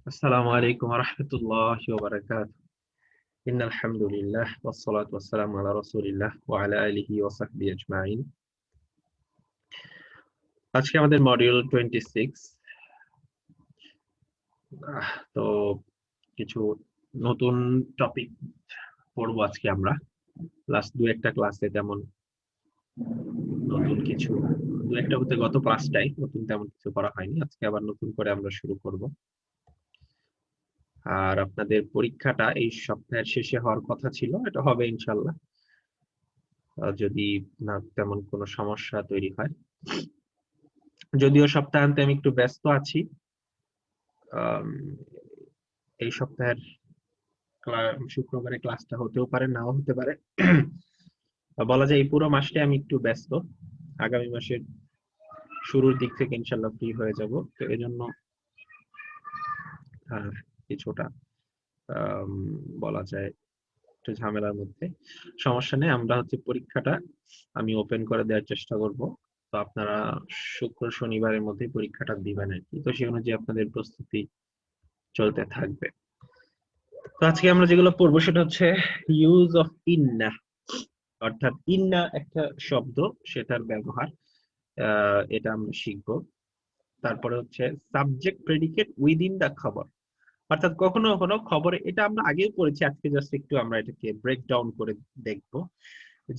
السلام عليكم ورحمة الله وبركاته. إن الحمد لله والصلاة والسلام على رسول الله وعلى آله وصحبه أجمعين. আজকে আমাদের মডিউল 26। তো কিছু নতুন টপিক পড়বো আজকে আমরা। লাস্ট দু একটা ক্লাসে তেমন নতুন কিছু দু একটা হতে গত ক্লাসটাই নতুন তেমন কিছু করা হয়নি। আজকে আবার নতুন করে আমরা শুরু করব। আর আপনাদের পরীক্ষাটা এই সপ্তাহের শেষে হওয়ার কথা ছিল, এটা হবে ইনশাআল্লাহ, যদি না তেমন কোনো সমস্যা তৈরি হয়। যদিও সপ্তাহান্তে আমি একটু ব্যস্ত আছি, এই সপ্তাহের শুক্রবারে ক্লাসটা হতেও পারে, নাও হতে পারে। বলা যায় এই পুরো মাসটা আমি একটু ব্যস্ত। আগামী মাসের শুরুর দিক থেকে ইনশাল্লাহ ফ্রি হয়ে যাব। তো এই জন্য কিছুটা বলা যায় একটু ঝামেলার মধ্যে। সমস্যা নেই, আমরা পরীক্ষাটা আমি ওপেন করে দেওয়ার চেষ্টা করব। তো আপনারা শুক্র শনিবারের মধ্যে পরীক্ষাটা দিবেন আর কি। তো সেই অনুযায়ী আপনাদের প্রস্তুতি চলতে থাকবে। তো আজকে আমরা যেগুলো পড়বো সেটা হচ্ছে ইউজ অফ ইন্না, অর্থাৎ ইন্না একটা শব্দ, সেটার ব্যবহার, এটা আমরা শিখবো। তারপরে হচ্ছে সাবজেক্ট প্রেডিকেট উইদিন দা খবর, অর্থাৎ কখনো কখনো খবরে, এটা আমরা আগেও পড়েছি, আজকে জাস্ট একটু আমরা এটাকে ব্রেক ডাউন করে দেখবো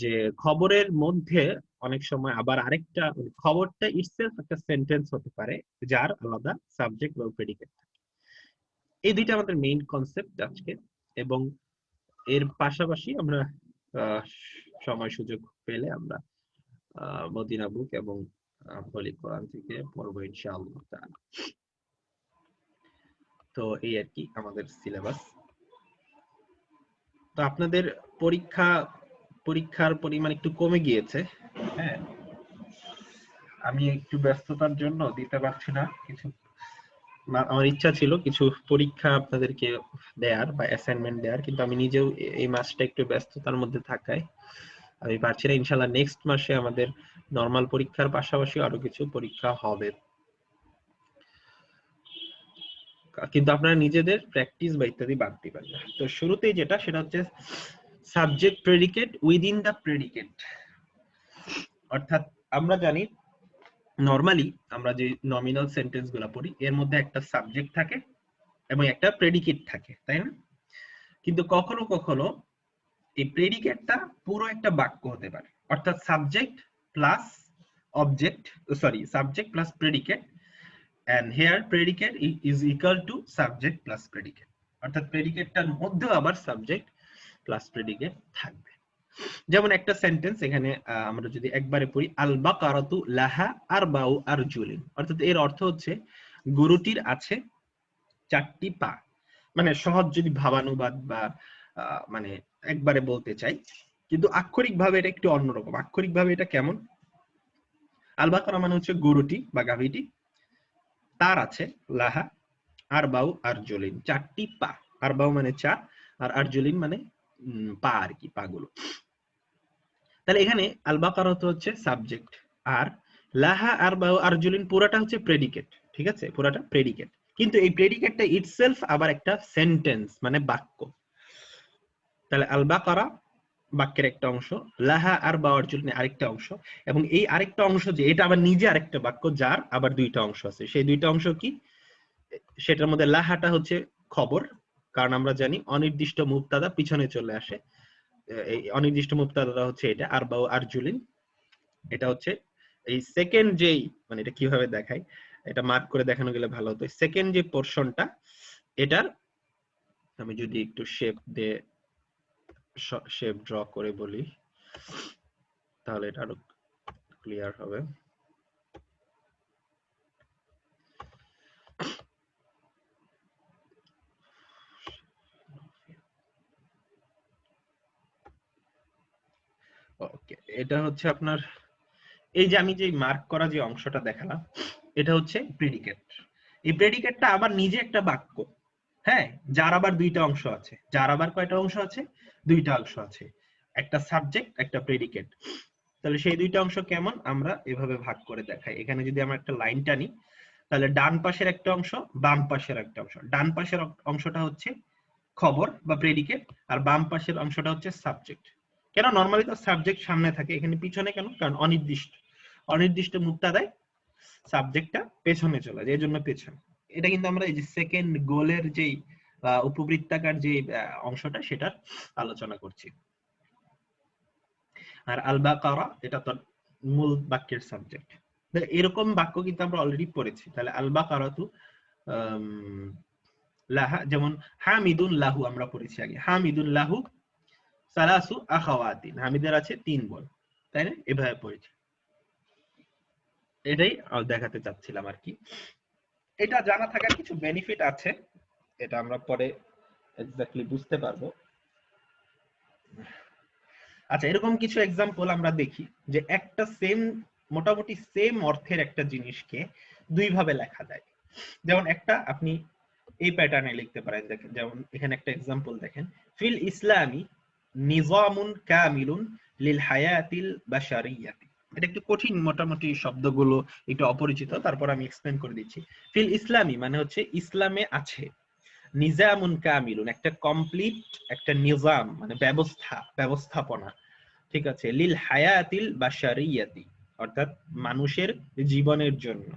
যে খবরের মধ্যে অনেক সময় আবার আরেকটা, খবরটা ইটসেলফ একটা সেন্টেন্স হতে পারে যার আলাদা সাবজেক্ট বা প্রেডিকেট। এই দুইটা আমাদের মেইন কনসেপ্ট আজকে, এবং এর পাশাপাশি আমরা সময় সুযোগ পেলে আমরা মদিনা বুক এবং হোলি কোরআন থেকে পড়বো ইনশাআল্লাহ তাআলা। তো এই আর কি আমাদের সিলেবাস। তো আপনাদের পরীক্ষার পরিমাণ একটু কমে গিয়েছে। হ্যাঁ, আমি একটু ব্যস্ততার জন্য দিতে পারছি না কিছু। আমার ইচ্ছা ছিল কিছু পরীক্ষা আপনাদেরকে দেয়ার বা অ্যাসাইনমেন্ট দেয়ার, কিন্তু আমি নিজেও এই মাসটা একটু ব্যস্ততার মধ্যে থাকায় আমি পারছি না। ইনশাল্লাহ নেক্সট মাসে আমাদের নরমাল পরীক্ষার পাশাপাশি আরো কিছু পরীক্ষা হবে, কিন্তু আপনারা নিজেদের প্র্যাকটিস বা ইত্যাদি বাদ দিবেন না। তো শুরুতেই যেটা, সেটা হচ্ছে সাবজেক্ট প্রেডিকেট উইদিন দা প্রেডিকেট। অর্থাৎ আমরা জানি নরমালি আমরা যে নমিনাল সেন্টেন্স গুলা পড়ি এর মধ্যে একটা সাবজেক্ট থাকে এবং একটা প্রেডিকেট থাকে, তাই না? কিন্তু কখনো কখনো এই প্রেডিকেটটা পুরো একটা বাক্য হতে পারে, অর্থাৎ subject plus object, sorry, subject plus predicate, and here predicate is equal to subject plus predicate, অর্থাৎ প্রেডিকেটটার মধ্যেও আবার সাবজেক্ট প্লাস প্রেডিকেট থাকবে। যেমন একটা সেন্টেন্স এখানে আমরা যদি একবারে পড়ি, আল বাকারাতু লাহা আরবাউ আরজুলিন, অর্থাৎ এর অর্থ হচ্ছে গরুটির আছে 4টি পা। মানে সহজ যদি ভাবানুবাদ বা মানে একবারে বলতে চাই, কিন্তু আক্ষরিক ভাবে এটা একটু অন্যরকম। আক্ষরিক ভাবে এটা কেমন? আল বাকারা মানে হচ্ছে গরুটি বা গাভীটি, তার আছে লাহা আরবাউ আরজুলিন, 4টি পা। আরবাউ মানে 4, আর আরজুলিন মানে পা আর কি, পাগুলো। তাহলে এখানে আল বাকারা হচ্ছে সাবজেক্ট, আর লাহা আরবাউ আরজুলিন পুরাটা হচ্ছে প্রেডিকেট। ঠিক আছে, পুরাটা প্রেডিকেট, কিন্তু এই প্রেডিকেটটা ইটসেলফ আবার একটা সেন্টেন্স, মানে বাক্য। তাহলে আল বাকারা বাক্যের একটা অংশ, লাহা আরবাউ আরজুলিন আরেকটা অংশ, এবং এই আরেকটা অংশ যে এটা আবার নিজে আরেকটা বাক্য, যার আবার দুইটা অংশ আছে। সেই দুইটা অংশ কি? সেটার মধ্যে লাহাটা হচ্ছে খবর, কারণ আমরা জানি অনির্দিষ্ট মুবতাদা পিছনে চলে আসে। এই অনির্দিষ্ট মুবতাদাটা হচ্ছে এটা আরবাউ আরজুলিন। এটা হচ্ছে এই সেকেন্ড যেই, মানে এটা কিভাবে দেখাই, এটা মার্ক করে দেখানো গেলে ভালো হতো। সেকেন্ড যে পোরশনটা, এটার আমি যদি একটু শেপ ড্র করে বলি তাহলে এটা আরো ক্লিয়ার হবে। ওকে, এটা হচ্ছে আপনার এই যে আমি যে মার্ক করা যে অংশটা দেখালাম, এটা হচ্ছে প্রেডিকেট। এই প্রেডিকেটটা আবার নিজে একটা বাক্য, হ্যাঁ, যার আবার দুইটা অংশ আছে। যার আবার কয়টা অংশ আছে? দুইটা অংশ আছে, একটা সাবজেক্ট একটা প্রেডিকেট। তাহলে সেই দুইটা অংশ কেমন আমরা এভাবে ভাগ করে দেখাই। এখানে যদি আমরা একটা লাইন টানি, তাহলে ডান পাশের একটা অংশ, বাম পাশের একটা অংশ। ডান পাশের অংশটা হচ্ছে খবর বা প্রেডিকেট, আর বাম পাশের অংশটা হচ্ছে সাবজেক্ট। কেন নরমালি তো সাবজেক্ট সামনে থাকে, এখানে পিছনে কেন? কারণ অনির্দিষ্ট। অনির্দিষ্ট মুক্তাদায় সাবজেক্টটা পেছনে চলে যায়, এই জন্য পেছনে। এটা কিন্তু আমরা এই যে সেকেন্ড গোলের যে উপবৃত্তাকার যে অংশটা সেটার আলোচনা করছি। আর আল বাকারা এটা তো মূল বাক্যের সাবজেক্ট। এরকম বাক্য কিন্তু আমরা অলরেডি পড়েছি। তাহলে আল বাকারাতু লাহা, যেমন হামিদুন লাহু আমরা পড়েছি আগে। হামিদুন লাহু সালাসু আখাওয়াতিন, হামিদের আছে 3 বোন, তাই না? এভাবে পড়েছি। এটাই দেখাতে চাচ্ছিলাম আর কি। এটা জানা থাকার কিছু বেনিফিট আছে, এটা আমরা পরে এক্স্যাক্টলি বুঝতে পারবো। আচ্ছা, এরকম কিছু এক্সাম্পল আমরা দেখি যে একটা মোটামুটি সেম অর্থের একটা জিনিসকে দুই ভাবে লেখা যায়। যেমন একটা আপনি এই প্যাটার্নে লিখতে পারেন, দেখেন যেমন এখানে একটা এক্সাম্পল দেখেন, ফিল ইসলামি নিজামুন কামিলুন লিল হায়াতিল বাশারিয়াতি। এটা একটু কঠিন, মোটামুটি শব্দগুলো একটু অপরিচিত, তারপর আমি এক্সপ্লেন করে দিচ্ছি। ফিল ইসলামি মানে হচ্ছে ইসলামে আছে, নিজামুন কামিলুন একটা কমপ্লিট একটা নিজাম মানে ব্যবস্থাপনা, ঠিক আছে, লিল হায়াতিল বাশারিয়াতি অর্থাৎ মানুষের জীবনের জন্য,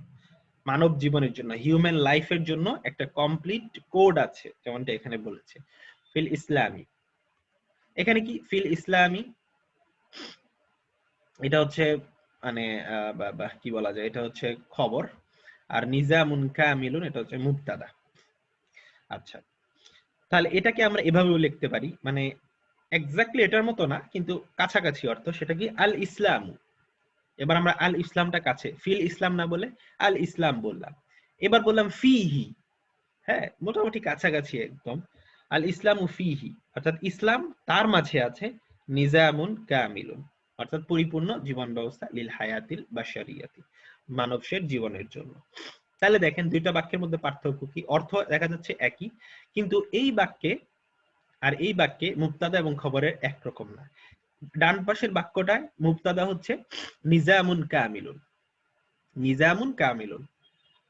মানব জীবনের জন্য, হিউম্যান লাইফের জন্য একটা কমপ্লিট কোড আছে, যেমনটা এখানে বলেছে ফিল ইসলামি। এখানে কি ফিল ইসলামি, এটা হচ্ছে মানে কি বলা যায়, এটা হচ্ছে খবর, আর নিজামুন কামিলুন এটা হচ্ছে মুবতাদা। আচ্ছা, তাহলে এটাকে আমরা এভাবেও লিখতে পারি, মানে এক্স্যাক্টলি এটার মতো না কিন্তু কাছাকাছি অর্থ। সেটা কি আল ইসলাম। এবার আমরা আল ইসলামটা কাছে, ফিল ইসলাম না বলে আল ইসলাম বললাম। এবার বললাম ফিহি, হ্যাঁ মোটামুটি কাছাকাছি একদম। আল ইসলামু ফিহি অর্থাৎ ইসলাম তার মাঝে আছে, নিজামুন কামিলুন অর্থাৎ পরিপূর্ণ জীবন ব্যবস্থা, লিল হায়াতিল বাশারিয়াতি মানবের জীবনের জন্য। তাহলে দেখেন দুইটা বাক্যের মধ্যে পার্থক্য কি? অর্থ দেখা যাচ্ছে একই, কিন্তু এই বাক্যে আর এই বাক্যে মুবতাদা এবং খবরের একরকম না। ডান পাশের বাক্যটায় মুবতাদা হচ্ছে নিজামুন কামিলুন, নিজামুন কামিলুন,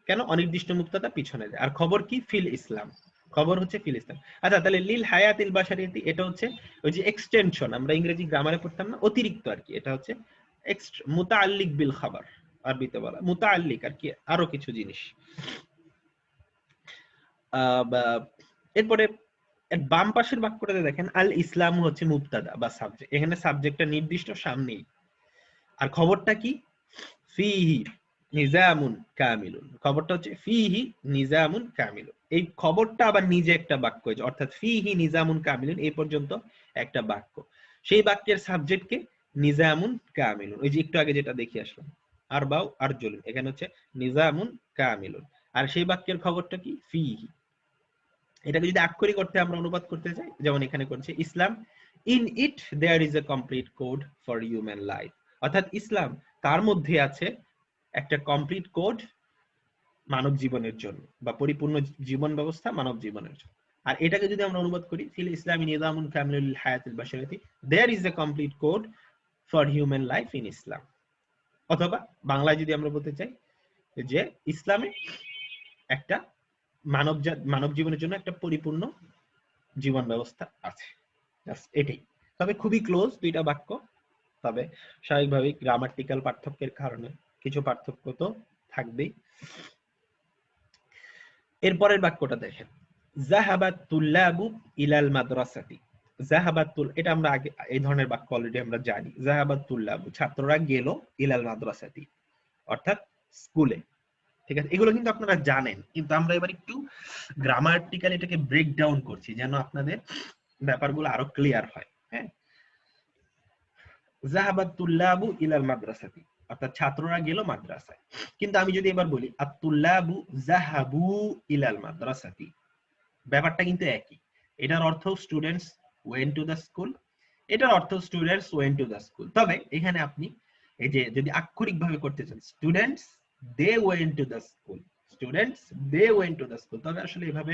কেন? অনির্দিষ্ট মুবতাদা পিছনে যায়। আর খবর কি? ফিল ইসলাম, খবর হচ্ছে ফিল ইসলাম। আচ্ছা, তাহলে লিল হায়াতিল বাশারিয়াতি এটা হচ্ছে ওই যে এক্সটেনশন, আমরা ইংরেজি গ্রামারে পড়তাম না, অতিরিক্ত আর কি। এটা হচ্ছে মুতাআল্লিক বিল খাবার, আরবিতে বলা মুতাআল্লিক আর কি, আরো কিছু জিনিস। এরপরে বাম পাশের বাক্যটাতে দেখেন আল ইসলাম হচ্ছে মুবতাদা বা সাবজেক্ট, এখানে সাবজেক্টটা নির্দিষ্ট সামনেই। আর খবরটা কি? ফিহি নিজামুন কামিলুন, খবরটা হচ্ছে ফিহি নিজামুন কামিলুন। এই খবরটা আবার নিজে একটা বাক্য, অর্থাৎ ফিহি নিজামুন কামিলুন এই পর্যন্ত একটা বাক্য। সেই বাক্যের সাবজেক্টকে নিজামুন কামিলুন, ওই যে একটু আগে যেটা দেখে আসলাম আরবাউ আরজুলুন, এখানে হচ্ছে নিজামুন কামিলুন। আর সেই বাক্যের খবরটা কি? ফিহি। এটাকে যদি আক্ষরিক অর্থে আমরা অনুবাদ করতে চাই, যেমন এখানে করছে ইসলাম, in it there is a complete code for human life, অর্থাৎ ইসলাম তার মধ্যে আছে একটা কমপ্লিট কোড মানব জীবনের জন্য, বা পরিপূর্ণ জীবন ব্যবস্থা মানব জীবনের জন্য। আর এটাকে যদি আমরা অনুবাদ করি, ফিল ইসলামি নিজামুন কামিলুল লিল হায়াতিল বাশারিয়াতি, there is a complete code for human life in Islam. অথবা বাংলায় যদি আমরা বলতে চাই যে ইসলামে একটা মানব জীবনের জন্য একটা পরিপূর্ণ জীবন ব্যবস্থা আছে, এটাই। তবে খুবই ক্লোজ দুইটা বাক্য, তবে স্বাভাবিকভাবেই গ্রামাটিক্যাল পার্থক্যের কারণে কিছু পার্থক্য তো থাকবেই। এরপরের বাক্যটা দেখেন, যাহাবাত তুল্লাবু ইলাল মাদ্রাসাতি। এটা আমরা আগে এই ধরনের বাক্য অলরেডি আমরা জানি। যাহাবাত তুল্লাবু ছাত্ররা গেল, ইলাল মাদ্রাসাতি অর্থাৎ স্কুলে, ঠিক আছে? এগুলো কিন্তু আপনারা জানেন, কিন্তু আমরা এবার একটু গ্রামাটিক্যালি এটাকে ব্রেক ডাউন করছি যেন আপনাদের ব্যাপারগুলো আরো ক্লিয়ার হয়। হ্যাঁ, যাহাবাত তুল্লাবু ইলাল মাদ্রাসাতি অর্থাৎ ছাত্ররা গেল মাদ্রাসায়। কিন্তু আমি যদি এবার বলি আত-তুল্লাবু যাহাবু ইলাল মাদ্রাসাতি, ব্যাপারটা কিন্তু একই। এটার অর্থ students went to the school, এটার অর্থ students went to the school. তবে এখানে আপনি এই যে যদি আক্ষরিক ভাবে করতে চান, students they went to the school, students they went to the school. তবে আসলে এভাবে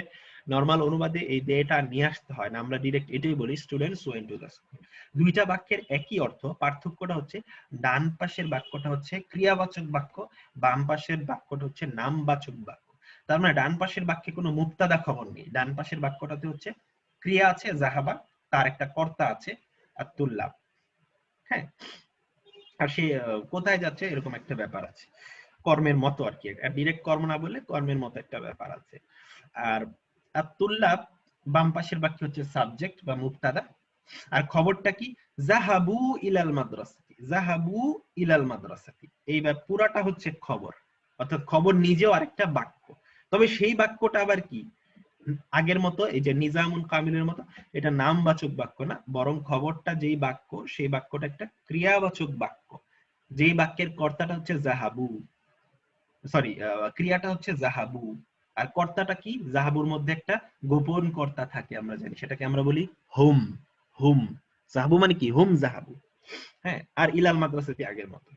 নরমাল অনুবাদে এই দেটা নিয়ে আসতে হয় না, আমরা ডিরেক্ট এটাই বলি students went to the school. দুইটা বাক্যের একই অর্থ, পার্থক্যটা হচ্ছে ডান পাশের বাক্যটা হচ্ছে ক্রিয়াবাচক বাক্য, বাম পাশের বাক্যটা হচ্ছে নামবাচক বাক্য। তার মানে ডান পাশের বাক্যে কোনো মুক্তাদা খবর নেই, ডান পাশের বাক্যটাতে হচ্ছে ক্রিয়া আছে জাহাবা, তার একটা কর্তা আছে আতুল্লাহ, হ্যাঁ, আর সে কোথায় যাচ্ছে এরকম একটা ব্যাপার আছে, কর্মের মতো আর কি, ডিরেক্ট কর্ম না বলে কর্মের মতো একটা ব্যাপার আছে। আর আতুল্লাহ বাম পাশের বাক্য হচ্ছে সাবজেক্ট বা মুক্তাদা, আর খবরটা কি জাহাবু ইলাল মাদ্রাসাতি, জাহাবু ইলাল মাদ্রাসাতি, এই পুরাটা হচ্ছে খবর, অর্থাৎ খবর নিজেও আরেকটা বাক্য। তবে সেই বাক্যটা আবার কি আগের মতো, এই যে নিজামুল কামিলের মতো এটা নামবাচক বাক্য না, বরং খবরটা যেই বাক্য সেই বাক্যটা একটা ক্রিয়াবাচক বাক্য, যেই বাক্যের কর্তাটা হচ্ছে জাহাবু, সরি ক্রিয়াটা হচ্ছে জাহাবু, আর কর্তাটা কি জাহাবুর মধ্যে একটা গোপন কর্তা থাকে আমরা জানি, সেটাকে আমরা বলি হুম। হুম জাহাবু মানে কি হুম জাহাবু, হ্যাঁ, আর ইলাল মাদ্রাসাতি আগের মতো।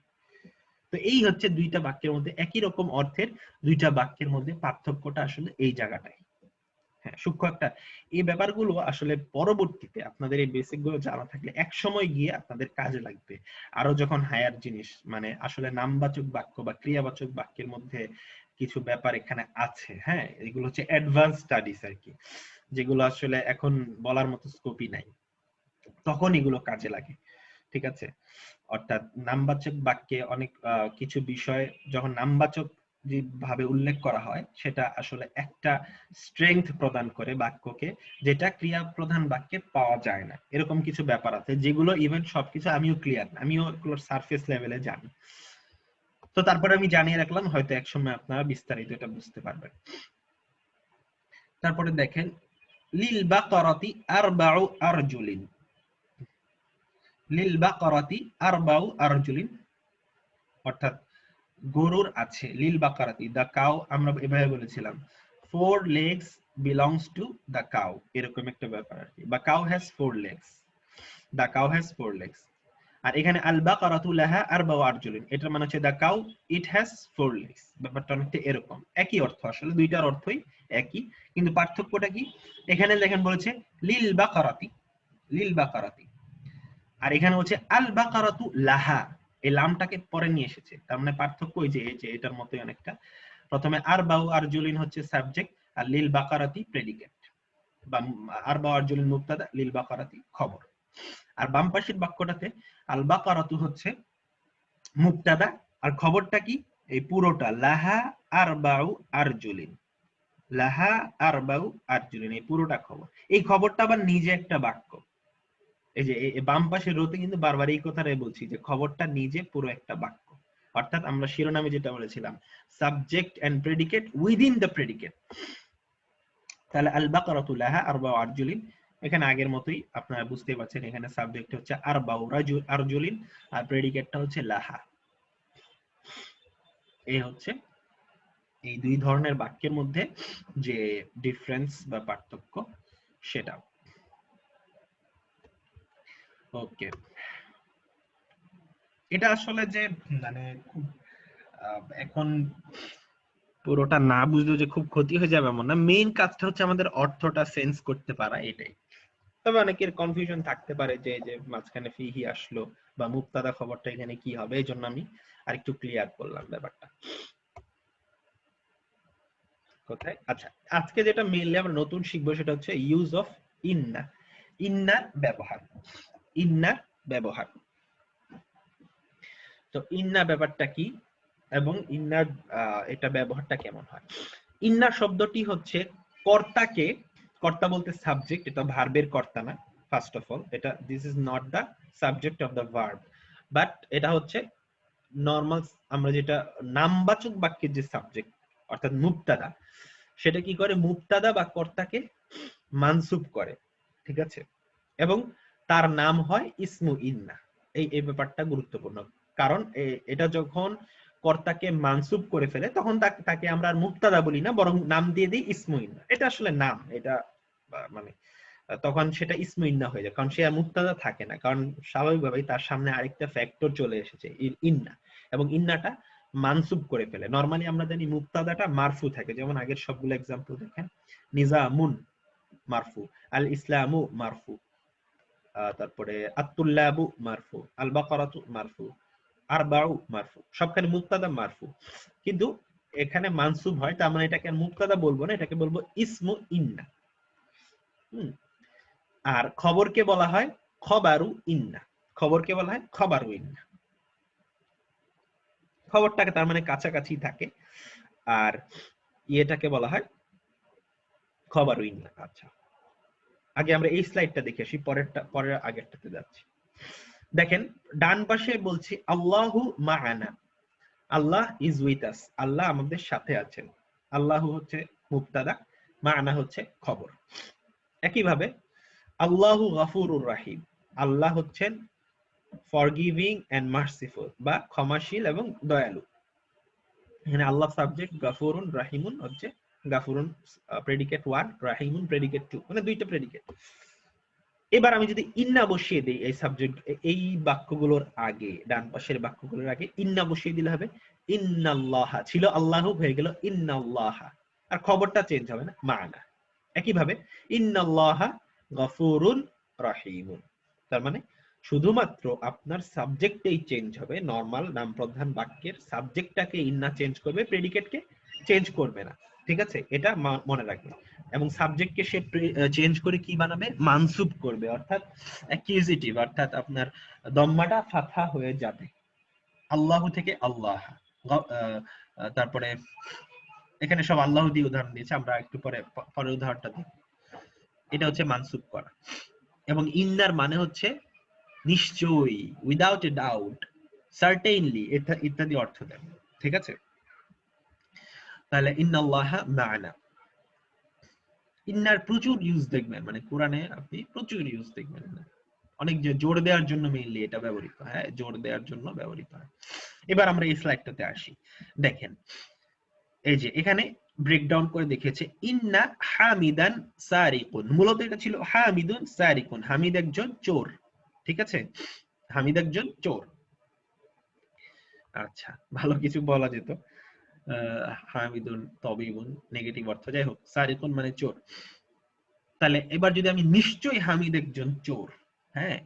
তো এই হচ্ছে দুইটা বাক্যের মধ্যে একই রকম অর্থের দুইটা বাক্যের মধ্যে পার্থক্যটা আসলে এই জায়গাটায়। হ্যাঁ, সূক্ষ্ম একটা এই ব্যাপারগুলো আসলে পরবর্তীতে আপনাদের এই বেসিক গুলো জানা থাকলে এক সময় গিয়ে আপনাদের কাজে লাগবে। আরো যখন হায়ার জিনিস মানে আসলে নামবাচক বাক্য বা ক্রিয়াবাচক বাক্যের মধ্যে কিছু ব্যাপার এখানে আছে, হ্যাঁ, এগুলো হচ্ছে অ্যাডভান্স স্টাডিজ আর কি, যেগুলো আসলে এখন বলার মতো স্কোপই নাই, তখন এগুলো কাজে লাগে, ঠিক আছে। অর্থাৎ নামবাচক বাক্যে অনেক কিছু বিষয় যখন নামবাচক ভাবে উল্লেখ করা হয় সেটা আসলে একটা স্ট্রেংথ প্রদান করে বাক্যকে, যেটা ক্রিয়া প্রধান বাক্যে পাওয়া যায় না, এরকম কিছু ব্যাপার আছে যেগুলো ইভেন সবকিছু আমিও ক্লিয়ার না, আমিও এগুলোর সারফেস লেভেলে জানি। তো তারপরে আমি জানিয়ে রাখলাম, হয়তো একসময় আপনারা বিস্তারিত এটা বুঝতে পারবেন। তারপরে দেখেন লিল বাকারাতি আরবাউ আরজুলিন, লিল বাকারাতি আরবাউ আরজুলিন, অর্থাৎ গরুর আছে, লিল বাকারাতি দা কাউ, আমরা এভাবে বলেছিলাম 4 legs belongs to the cow, এরকম একটা ব্যাপার আর কি, বা cow has 4 legs, the cow has 4 legs। আর এখানে আল বাকারাতু লাহা আরবাউ আরজুলিন, এটার মানে হচ্ছে the cow it has 4 legs, ব্যাপারটা অনেকটা এরকম, একই অর্থ, আসলে দুইটার অর্থই একই, কিন্তু পার্থক্যটা কি এখানে দেখেন বলেছে লিল বাকারাতি, লিল বাকারাতি, আর এখানে হচ্ছে আল বাকারাতু লাহা, এই লামটাকে পরে নিয়ে এসেছে, তার মানে পার্থক্য ওই যে এটার মতোই অনেকটা, প্রথমে আরবাউ আরজুলিন হচ্ছে সাবজেক্ট আর লিল বাকারাতি প্রেডিকেট, বা আরবাউ আরজুলিন মুবতাদা লিল বাকারাতি খবর। আর বাম পাশের বাক্যটাতে আল বাকারাতু হচ্ছে মুবতাদা আর খবরটা কি এই পুরোটা লাহা আরবাউ আরজুলিন, লাহা আরবাউ আরজুলিন, এই পুরোটা খবর, এই খবরটা আবার নিজে একটা বাক্য, এই যে বাম পাশের রোতে কিন্তু বারবার এই কথাটাই বলছি যে খবরটা নিজে পুরো একটা বাক্য, অর্থাৎ আমরা শিরোনামে যেটা বলেছিলাম subject and predicate within the predicate. তাহলে আল বাকারাতু লাহা আরবাউ আরজুলিন, এখানে আগের মতোই আপনারা বুঝতেই পারছেন, এখানে সাবজেক্ট হচ্ছে আরবাউ আরজুলিন আর প্রেডিকেটটা হচ্ছে লাহা। এই হচ্ছে এই দুই ধরনের বাক্যের মধ্যে যে ডিফারেন্স বা পার্থক্য সেটা। ওকে, এটা আসলে যে মানে খুব এখন পুরোটা না বুঝলেও যে খুব ক্ষতি হয়ে যাবে এমন না, মেইন কাজটা হচ্ছে আমাদের অর্থটা সেন্স করতে পারা, এটাই। তবে অনেকের কনফিউশন থাকতে পারে যে যে মাঝখানে ফিহি আসলো বা মুক্তাদা খবরটা এখানে কি হবে, এই জন্য আমি আরেকটু ক্লিয়ার করলাম ব্যাপারটা। কোথায়, আচ্ছা, আজকে যেটা মেইনলি আমরা নতুন শিখবো সেটা হচ্ছে ইউজ অফ ইন্না, ইন্নার ব্যবহার, ইন্নার ব্যবহার। তো ইন্না ব্যাপারটা কি এবং ইন্নার এটা ব্যবহারটা কেমন হয়। ইন্না শব্দটি হচ্ছে কর্তাকে, কর্তা বলতে সাবজেক্ট, এটা ভার্বের কর্তা না, ফার্স্ট অফ অল এটা this is not the subject of the verb, but এটা হচ্ছে নরমাল আমরা যেটা নামবাচক বাক্যের যে সাবজেক্ট অর্থাৎ মুবতাদা, সেটা কি করে মুবতাদা বা কর্তাকে মানসুব করে, ঠিক আছে, এবং তার নাম হয় ইসমু ইন্না। এই ব্যাপারটা গুরুত্বপূর্ণ, কারণ এটা যখন কর্তাকে মানসুব করে ফেলে তখন তাকে আমরা আর মুবতাদা বলি না, বরং নাম দিয়ে দিই ইসমু ইন্না, এটা আসলে নাম, এটা মানে তখন সেটা ইসমু ইন্না হয়ে যায়, কারণ সে আর মুবতাদা থাকে না, কারণ স্বাভাবিকভাবেই তার সামনে আরেকটা ফ্যাক্টর চলে এসেছে ইন্না, এবং ইন্নাটা মানসুব করে ফেলে। নরমালি আমরা জানি মুবতাদাটা মারফু থাকে, যেমন আগের সবগুলো এক্সাম্পল দেখেন, নিজামুন মারফু, আল ইসলামু মারফু, তারপরে আত-তুল্লাবু মারফু, আল বাকারাতু মারফু, আরবাউ মারফু, সবখানে মুবতাদা মারফু। কিন্তু এখানে মানসুব হয়, তার মানে এটাকে মুবতাদা বলবো না, এটাকে বলবো ইসমু ইন্না। আর খবরকে বলা হয় খবারু ইন্না, খবরকে বলা হয় খবারু ইন্না। খবরটাকে তার মানে কাছাকাছি থাকে, আর ইয়েটাকে বলা হয় খবারু ইন্না। আচ্ছা, আগে আমরা এই স্লাইডটা দেখে আসি, পরের আগেরটাতে যাচ্ছি। দেখেন ডান পাশে বলছি আল্লাহু মাআনা, আল্লাহ ইজ উইথ আস, আল্লাহ আমাদের সাথে আছেন। আল্লাহু হচ্ছে মুবতাদা, মাআনা হচ্ছে খবর। একইভাবে আল্লাহু গফুরুর রাহিম, আল্লাহ হচ্ছেন ফরগিভিং এন্ড মার্সিফুল বা ক্ষমাশীল এবং দয়ালু। এখানে আল্লাহ সাবজেক্ট, গফুরুন রাহিমুন হচ্ছে, গফুরুন প্রেডিকেট 1, রাহিমুন প্রেডিকেট 2, মানে দুইটা প্রেডিকেট। এবার আমি যদি ইন্না বসিয়ে দিই এই সাবজেক্ট, এই বাক্যগুলোর আগে, ডান পাশের বাক্যগুলোর আগে ইন্না বসিয়ে দিলে হবে ইন্নাল্লাহা, ছিল আল্লাহু হয়ে গেল ইন্নাল্লাহা, আর খবরটা চেঞ্জ হবে না, মানা। একইভাবে ইন্নাল্লাহা গফুরুন রাহিমুন, তার মানে শুধুমাত্র আপনার সাবজেক্টেই চেঞ্জ হবে, নরমাল নাম প্রধান বাক্যের সাবজেক্টটাকে ইন্না চেঞ্জ করবে, প্রেডিকেটকে চেঞ্জ করবে না। ঠিক আছে, এটা মনে রাখবেন। এবং সাবজেক্টকে সে চেঞ্জ করে কি বানাবে, মানসুব করবে, অর্থাৎ অ্যাকিউজিটিভ, অর্থাৎ আপনার দম্মাটা ফাথা হয়ে যাবে, আল্লাহ থেকে আল্লাহ। তারপরে এখানে সব আল্লাহ দিয়ে উদাহরণ দিয়েছে, আমরা একটু পরে উদাহরণটা দেখব। এটা হচ্ছে মানসুব করা। এবং ইন্নার মানে হচ্ছে নিশ্চয়ই, উইদাউট এ ডাউট, সার্টেইনলি ইত্যাদি অর্থ দেয়। ঠিক আছে, তাহলে ইন্নাল্লাহা মা'না। ইন্নার প্রচুর ইউজ দেখবেন, মানে কোরআনে আপনি প্রচুর ইউজ দেখবেন, অনেক যে জোর দেওয়ার জন্য মেইনলি এটা ব্যবহৃত হয়, হ্যাঁ, জোর দেওয়ার জন্য ব্যবহৃত হয়। এবার আমরা এই স্লাইডটাতে আসি। দেখেন এই যে এখানে ব্রেকডাউন করে দেখেছে ইন্না হামিদান সারিকুন, মূলত এটা ছিল হামিদুন সারিকুন, হামিদ একজন চোর। ঠিক আছে, হামিদ একজন চোর। আচ্ছা, ভালো কিছু বলা যেত, হামিদুন তবিবুন নেগেটিভ অর্থ, যাই হোক, সারিকুন মানে চোর। তাহলে এবার যদি আমি নিশ্চয়ই হামিদ একজন চোর, হ্যাঁ,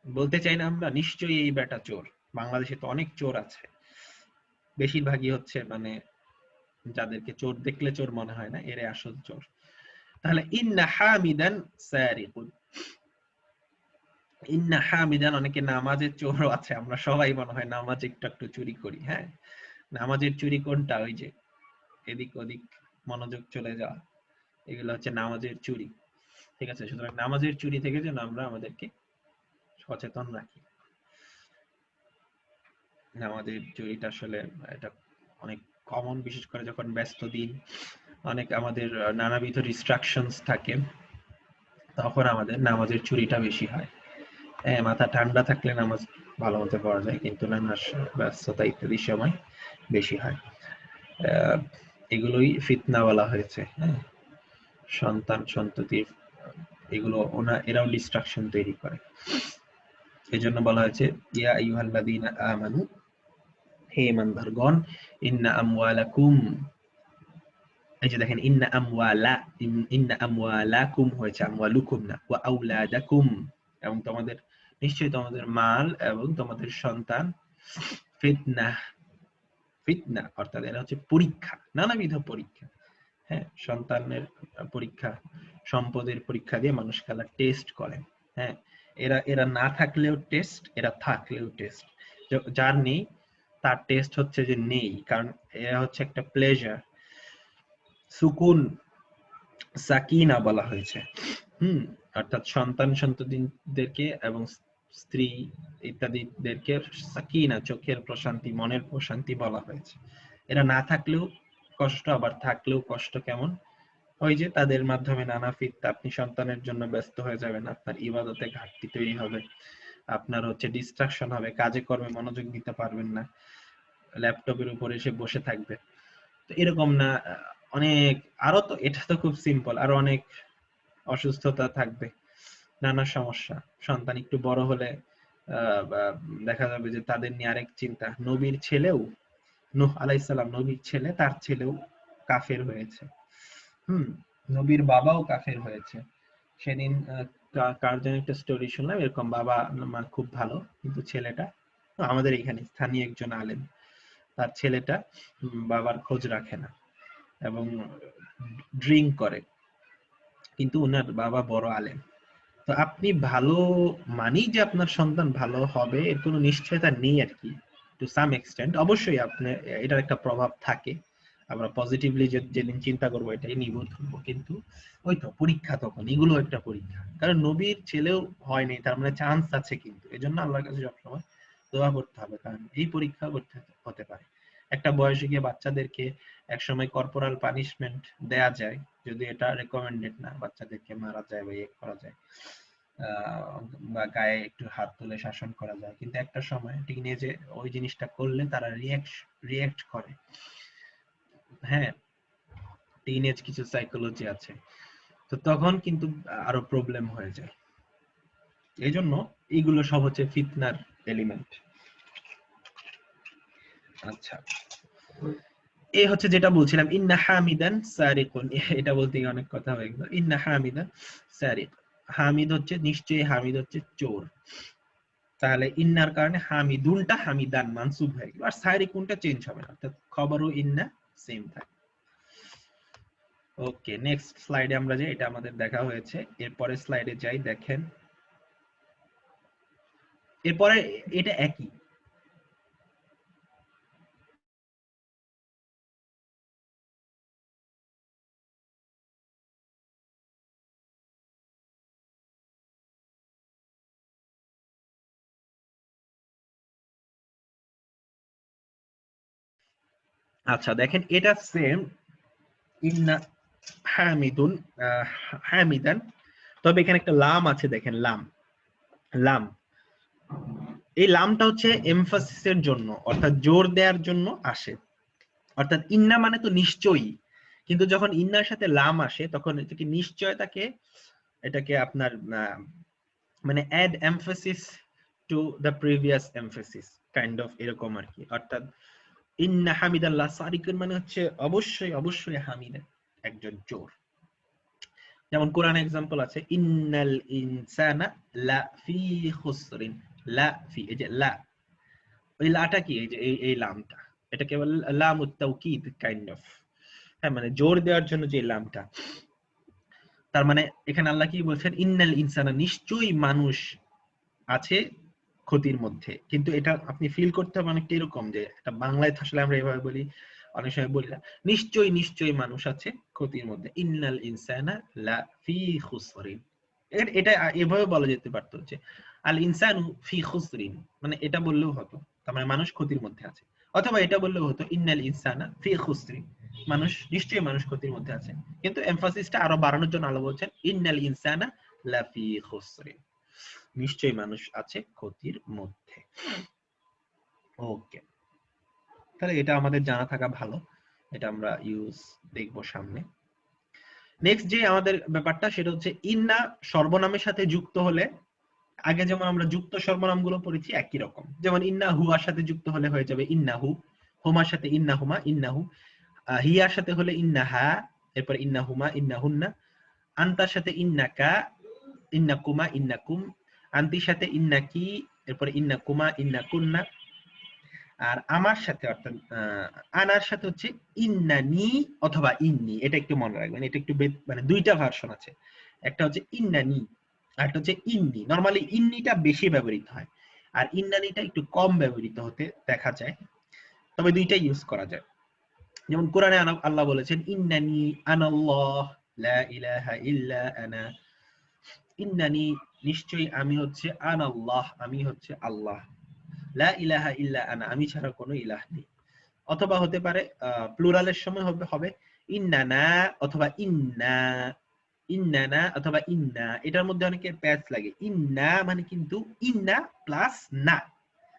বলতে চাই না আমরা নিশ্চয়ই এই বেটা চোর। বাংলাদেশে তো অনেক চোর আছে, বেশিরভাগই হচ্ছে মানে যাদেরকে চোর দেখলে চোর মনে হয় না, এরা আসল চোর। তাহলে ইন্না হামিদান সারিকুন, ইন্না হামিদান, অনেকে নামাজের চোরও আছে, আমরা সবাই মনে হয় নামাজ একটু একটু চুরি করি। হ্যাঁ, নামাজের চুরি কোনটা, ওই যে এদিক ওদিক মনোযোগ চলে যাওয়া, এগুলো হচ্ছে নামাজের চুরি। ঠিক আছে, সুতরাং নামাজের চুরি থেকে যেন আমরা আমাদেরকে সচেতন রাখি। নামাজের চুরিটা আসলে এটা অনেক কমন, বিশেষ করে যখন ব্যস্ত দিন, অনেক আমাদের নানাবিধ রিস্ট্রাকশনস থাকে, তখন আমাদের নামাজের চুরিটা বেশি হয়। হ্যাঁ, মাথা ঠান্ডা থাকলে নামাজ ভালো মতো পড়া যায়, কিন্তু নানা ব্যস্ততা ইত্যাদি সময় বেশি হয়। এগুলোই ফিতনা বলা হয়েছে। হ্যাঁ, সন্তান সন্ততির এগুলো এরাও ডিস্ট্রাকশন তৈরি করে। এই জন্য বলা হয়েছে ইয়া আইয়ুহাল্লাযীনা আমানু, হে ঈমানদারগণ, ইন্না আমওয়ালাকুম, এই যে দেখেন ইন্না আমওয়ালাকুম হয়েছে, আমওয়ালুকুম না, ওয়া আওলাদাকুম, এবং তোমাদের নিশ্চয়ই তোমাদের মাল এবং তোমাদের সন্তান ফিতনা, ফিতনা অর্থাৎ এরা হচ্ছে পরীক্ষা, নানাবিধ পরীক্ষা। হ্যাঁ, সন্তানের পরীক্ষা, সম্পদের পরীক্ষা দিয়ে মানুষ খেলা টেস্ট করে। হ্যাঁ, এরা না থাকলেও টেস্ট, এরা থাকলেও টেস্ট। যার নেই তার টেস্ট হচ্ছে যে নেই, কারণ এরা হচ্ছে একটা প্লেজার। সুকুন, সাকিনা বলা হয়েছে। অর্থাৎ সন্তান সন্ততিদেরকে এবং স্ত্রী ইত্যাদিদেরকে সাকিনা, চোখের প্রশান্তি, মনের প্রশান্তি বলা হয়েছে। এরা না থাকলেও কষ্ট, আবার থাকলেও কষ্ট। কেমন? ওই যে তাদের মাধ্যমে নানা ফিতনা, আপনি সন্তানের জন্য ব্যস্ত হয়ে যাবেন, আপনার ইবাদতে ঘাটতি তৈরি হবে, আপনার হচ্ছে ডিস্ট্রাকশন হবে, কাজে কর্মে মনোযোগ দিতে পারবেন না, ল্যাপটপের উপরে এসে বসে থাকবে। তো এরকম না, অনেক আরো, তো এটা তো খুব সিম্পল, আরো অনেক অসুস্থতা থাকবে, নানা সমস্যা। সন্তান একটু বড় হলে দেখা যাবে যে তাদের নিয়ে আরেক চিন্তা, নবীর ছেলেও, নূহ আলাইহিস সালাম নবীর ছেলে, তার ছেলেও কাফের হয়েছে। নবীর বাবাও কাফের হয়েছে। সেদিন কার যেন একটা স্টোরি শুনলাম, এরকম বাবা মা খুব ভালো, কিন্তু ছেলেটা, আমাদের এখানে স্থানীয় একজন আলেম, তার ছেলেটা বাবার খোঁজ রাখে না এবং ড্রিঙ্ক করে, কিন্তু ওনার বাবা বড় আলেম। তো আপনি ভালো মানেই যে আপনার সন্তান ভালো হবে এর কোনো নিশ্চয়তা নেই আর কি। টু সাম এক্সটেন্ট অবশ্যই আপনার এটার একটা প্রভাব থাকে, আমরা পজিটিভলি যেদিন চিন্তা করবো এটাই নিব ধরবো, কিন্তু ওই তো পরীক্ষা, তখন এগুলো একটা পরীক্ষা, কারণ নবীর ছেলেও হয়নি, তার মানে চান্স আছে, কিন্তু এই জন্য আল্লাহর কাছে সবসময় দোয়া করতে হবে, কারণ এই পরীক্ষা করতে হতে পারে। একটা বয়সে গিয়ে বাচ্চাদেরকে একসময় কর্পোরাল পানিশমেন্ট দেয়া যায়, যদি এটা রেকমেন্ডেড না, বাচ্চাদেরকে মারা যায় বা ইয়ে করা যায়, বা গায়ে একটু হাত তুলে শাসন করা যায়, কিন্তু একটা সময় টিনেজে ওই জিনিসটা করলে তারা রিয়্যাক্ট করে। হ্যাঁ, টিনেজ কিছু সাইকোলজি আছে, তো তখন কিন্তু আরো প্রবলেম হয়ে যায়। এই জন্য এইগুলো সব হচ্ছে ফিতনার এলিমেন্ট। আচ্ছা, এই হচ্ছে যেটা বলছিলাম, ইন্না হামিদান সারিকুন, এটা বলতে গিয়ে অনেক কথা হয়ে গেল। ইন্না হামিদান সারিক, হামিদ হচ্ছে নিশ্চয়ই, হামিদ হচ্ছে চোর, তাহলে ইন্নার কারণে হামিদুনটা হামিদান মানসুব হয়ে গেল, আর সারিকুনটা চেঞ্জ হবে না, অর্থাৎ খবরও ইন্না সেম থাকে। ওকে, নেক্সট স্লাইডে আমরা যাই, এটা আমাদের দেখা হয়েছে, এরপরে স্লাইডে যাই, দেখেন এরপরে এটা একই। আচ্ছা দেখেন, এটা সেম, ইন্না হামিদুন, হামিদান, তবে এখানে একটা লাম আছে, দেখেন লাম, লাম, এই লামটা হচ্ছে এমফাসিসের জন্য, অর্থাৎ জোর দেওয়ার জন্য আসে, অর্থাৎ ইন্না মানে তো নিশ্চয়ই, কিন্তু যখন ইন্নার সাথে লাম আসে তখন এটাকে নিশ্চয়তাকে, এটাকে আপনার মানে add emphasis to the previous emphasis, kind of এরকম আর কি। অর্থাৎ ইন্না হামিদাল্লাহ সারিকুন মানে হচ্ছে অবশ্যই অবশ্যই হামিদ একজন চোর। যেমন কোরআন এক্সাম্পল আছে, ইন্নাল ইনসানা লা ফি খুসরিন, লা ফি, এই যে লা, ওই লাটা কি, এই যে এই লামটা, এটা কেবল লামুত তাওকীদ কাইন্ড অফ, হ্যাঁ মানে জোর দেওয়ার জন্য যে লামটা, তার মানে এখানে আল্লাহ কি বলছেন, ইন্নাল ইনসানা নিশ্চয়ই মানুষ আছে ক্ষতির মধ্যে, কিন্তু এটা আপনি ফিল করতে হবে অনেকটা এরকম, যে এটা বাংলায় আসলে আমরা এভাবে বলি, অনেক সময় বলি না, নিশ্চয়ই নিশ্চয়ই মানুষ আছে ক্ষতির মধ্যে, ইন্নাল ইনসানা লা ফি খুসরিন, এটা এভাবে বলা যেতে পারতো যে আল ইনসানু ফি খুসরিন, মানে এটা বললেও হতো, তার মানে মানুষ ক্ষতির মধ্যে আছে, অথবা এটা বললেও হতো ইন্নাল ইনসানা ফি খুসরিন, মানুষ নিশ্চয়ই মানুষ ক্ষতির মধ্যে আছে, কিন্তু এমফাসিসটা আরো বাড়ানোর জন্য আল্লাহ বলছেন ইন্নাল ইনসানা লা ফি খুসরিন, নিশ্চয়ই মানুষ আছে ক্ষতির মধ্যে। ওকে, তাহলে এটা আমাদের জানা থাকা ভালো, এটা আমরা ইউজ দেখবো সামনে। নেক্সট যে আমাদের ব্যাপারটা সেটা হচ্ছে, ইন্না সর্বনামের সাথে যুক্ত হলে, আগে যেমন আমরা যুক্ত সর্বনাম গুলো পড়েছি একই রকম, যেমন ইন্না হুয়ার সাথে যুক্ত হলে হয়ে যাবে ইন্নাহু, হুমার সাথে ইন্না হুমা ইন্নাহু, হিয়ার সাথে হলে ইন্নাহা, এরপর ইন্না হুমা ইন্না হুন্না, আন্তার সাথে ইন্নাকা ইন্নাকুমা ইন্নাকুম, আন্তির সাথে ইন্নাকি, এরপর ইন্নাকুমা ইন্নাকুন্না, আর আমার সাথে অর্থাৎ আনার সাথে হচ্ছে ইন্নানি অথবা ইন্নি, এটা একটু মনে রাখবেন, এটা একটু মানে দুইটা ভার্সন আছে, একটা হচ্ছে ইন্নানি আর একটা হচ্ছে ইন্নি। নরমালি ইন্নিটা বেশি ব্যবহৃত হয় আর ইন্নানিটা একটু কম ব্যবহৃত হতে দেখা যায়, তবে দুইটাই ইউজ করা যায়। যেমন কোরআনে আল্লাহ বলেছেন, ইন্নানি আনাল্লাহ লা ইলাহা ইল্লা আনা, ইন্নানি নিশ্চয়ই আমি হচ্ছে, আনাল্লাহ আমি হচ্ছে আল্লাহ, লা ইলাহা ইল্লা আনা আমি ছাড়া কোনো ইলাহ নেই। অথবা হতে পারে প্লুরালের সময় হবে ইন্নানা অথবা ইন্না, ইন্নানা অথবা ইন্না, এটার মধ্যে অনেকের প্যাচ লাগে, ইন্না মানে কিন্তু ইন্না প্লাস না,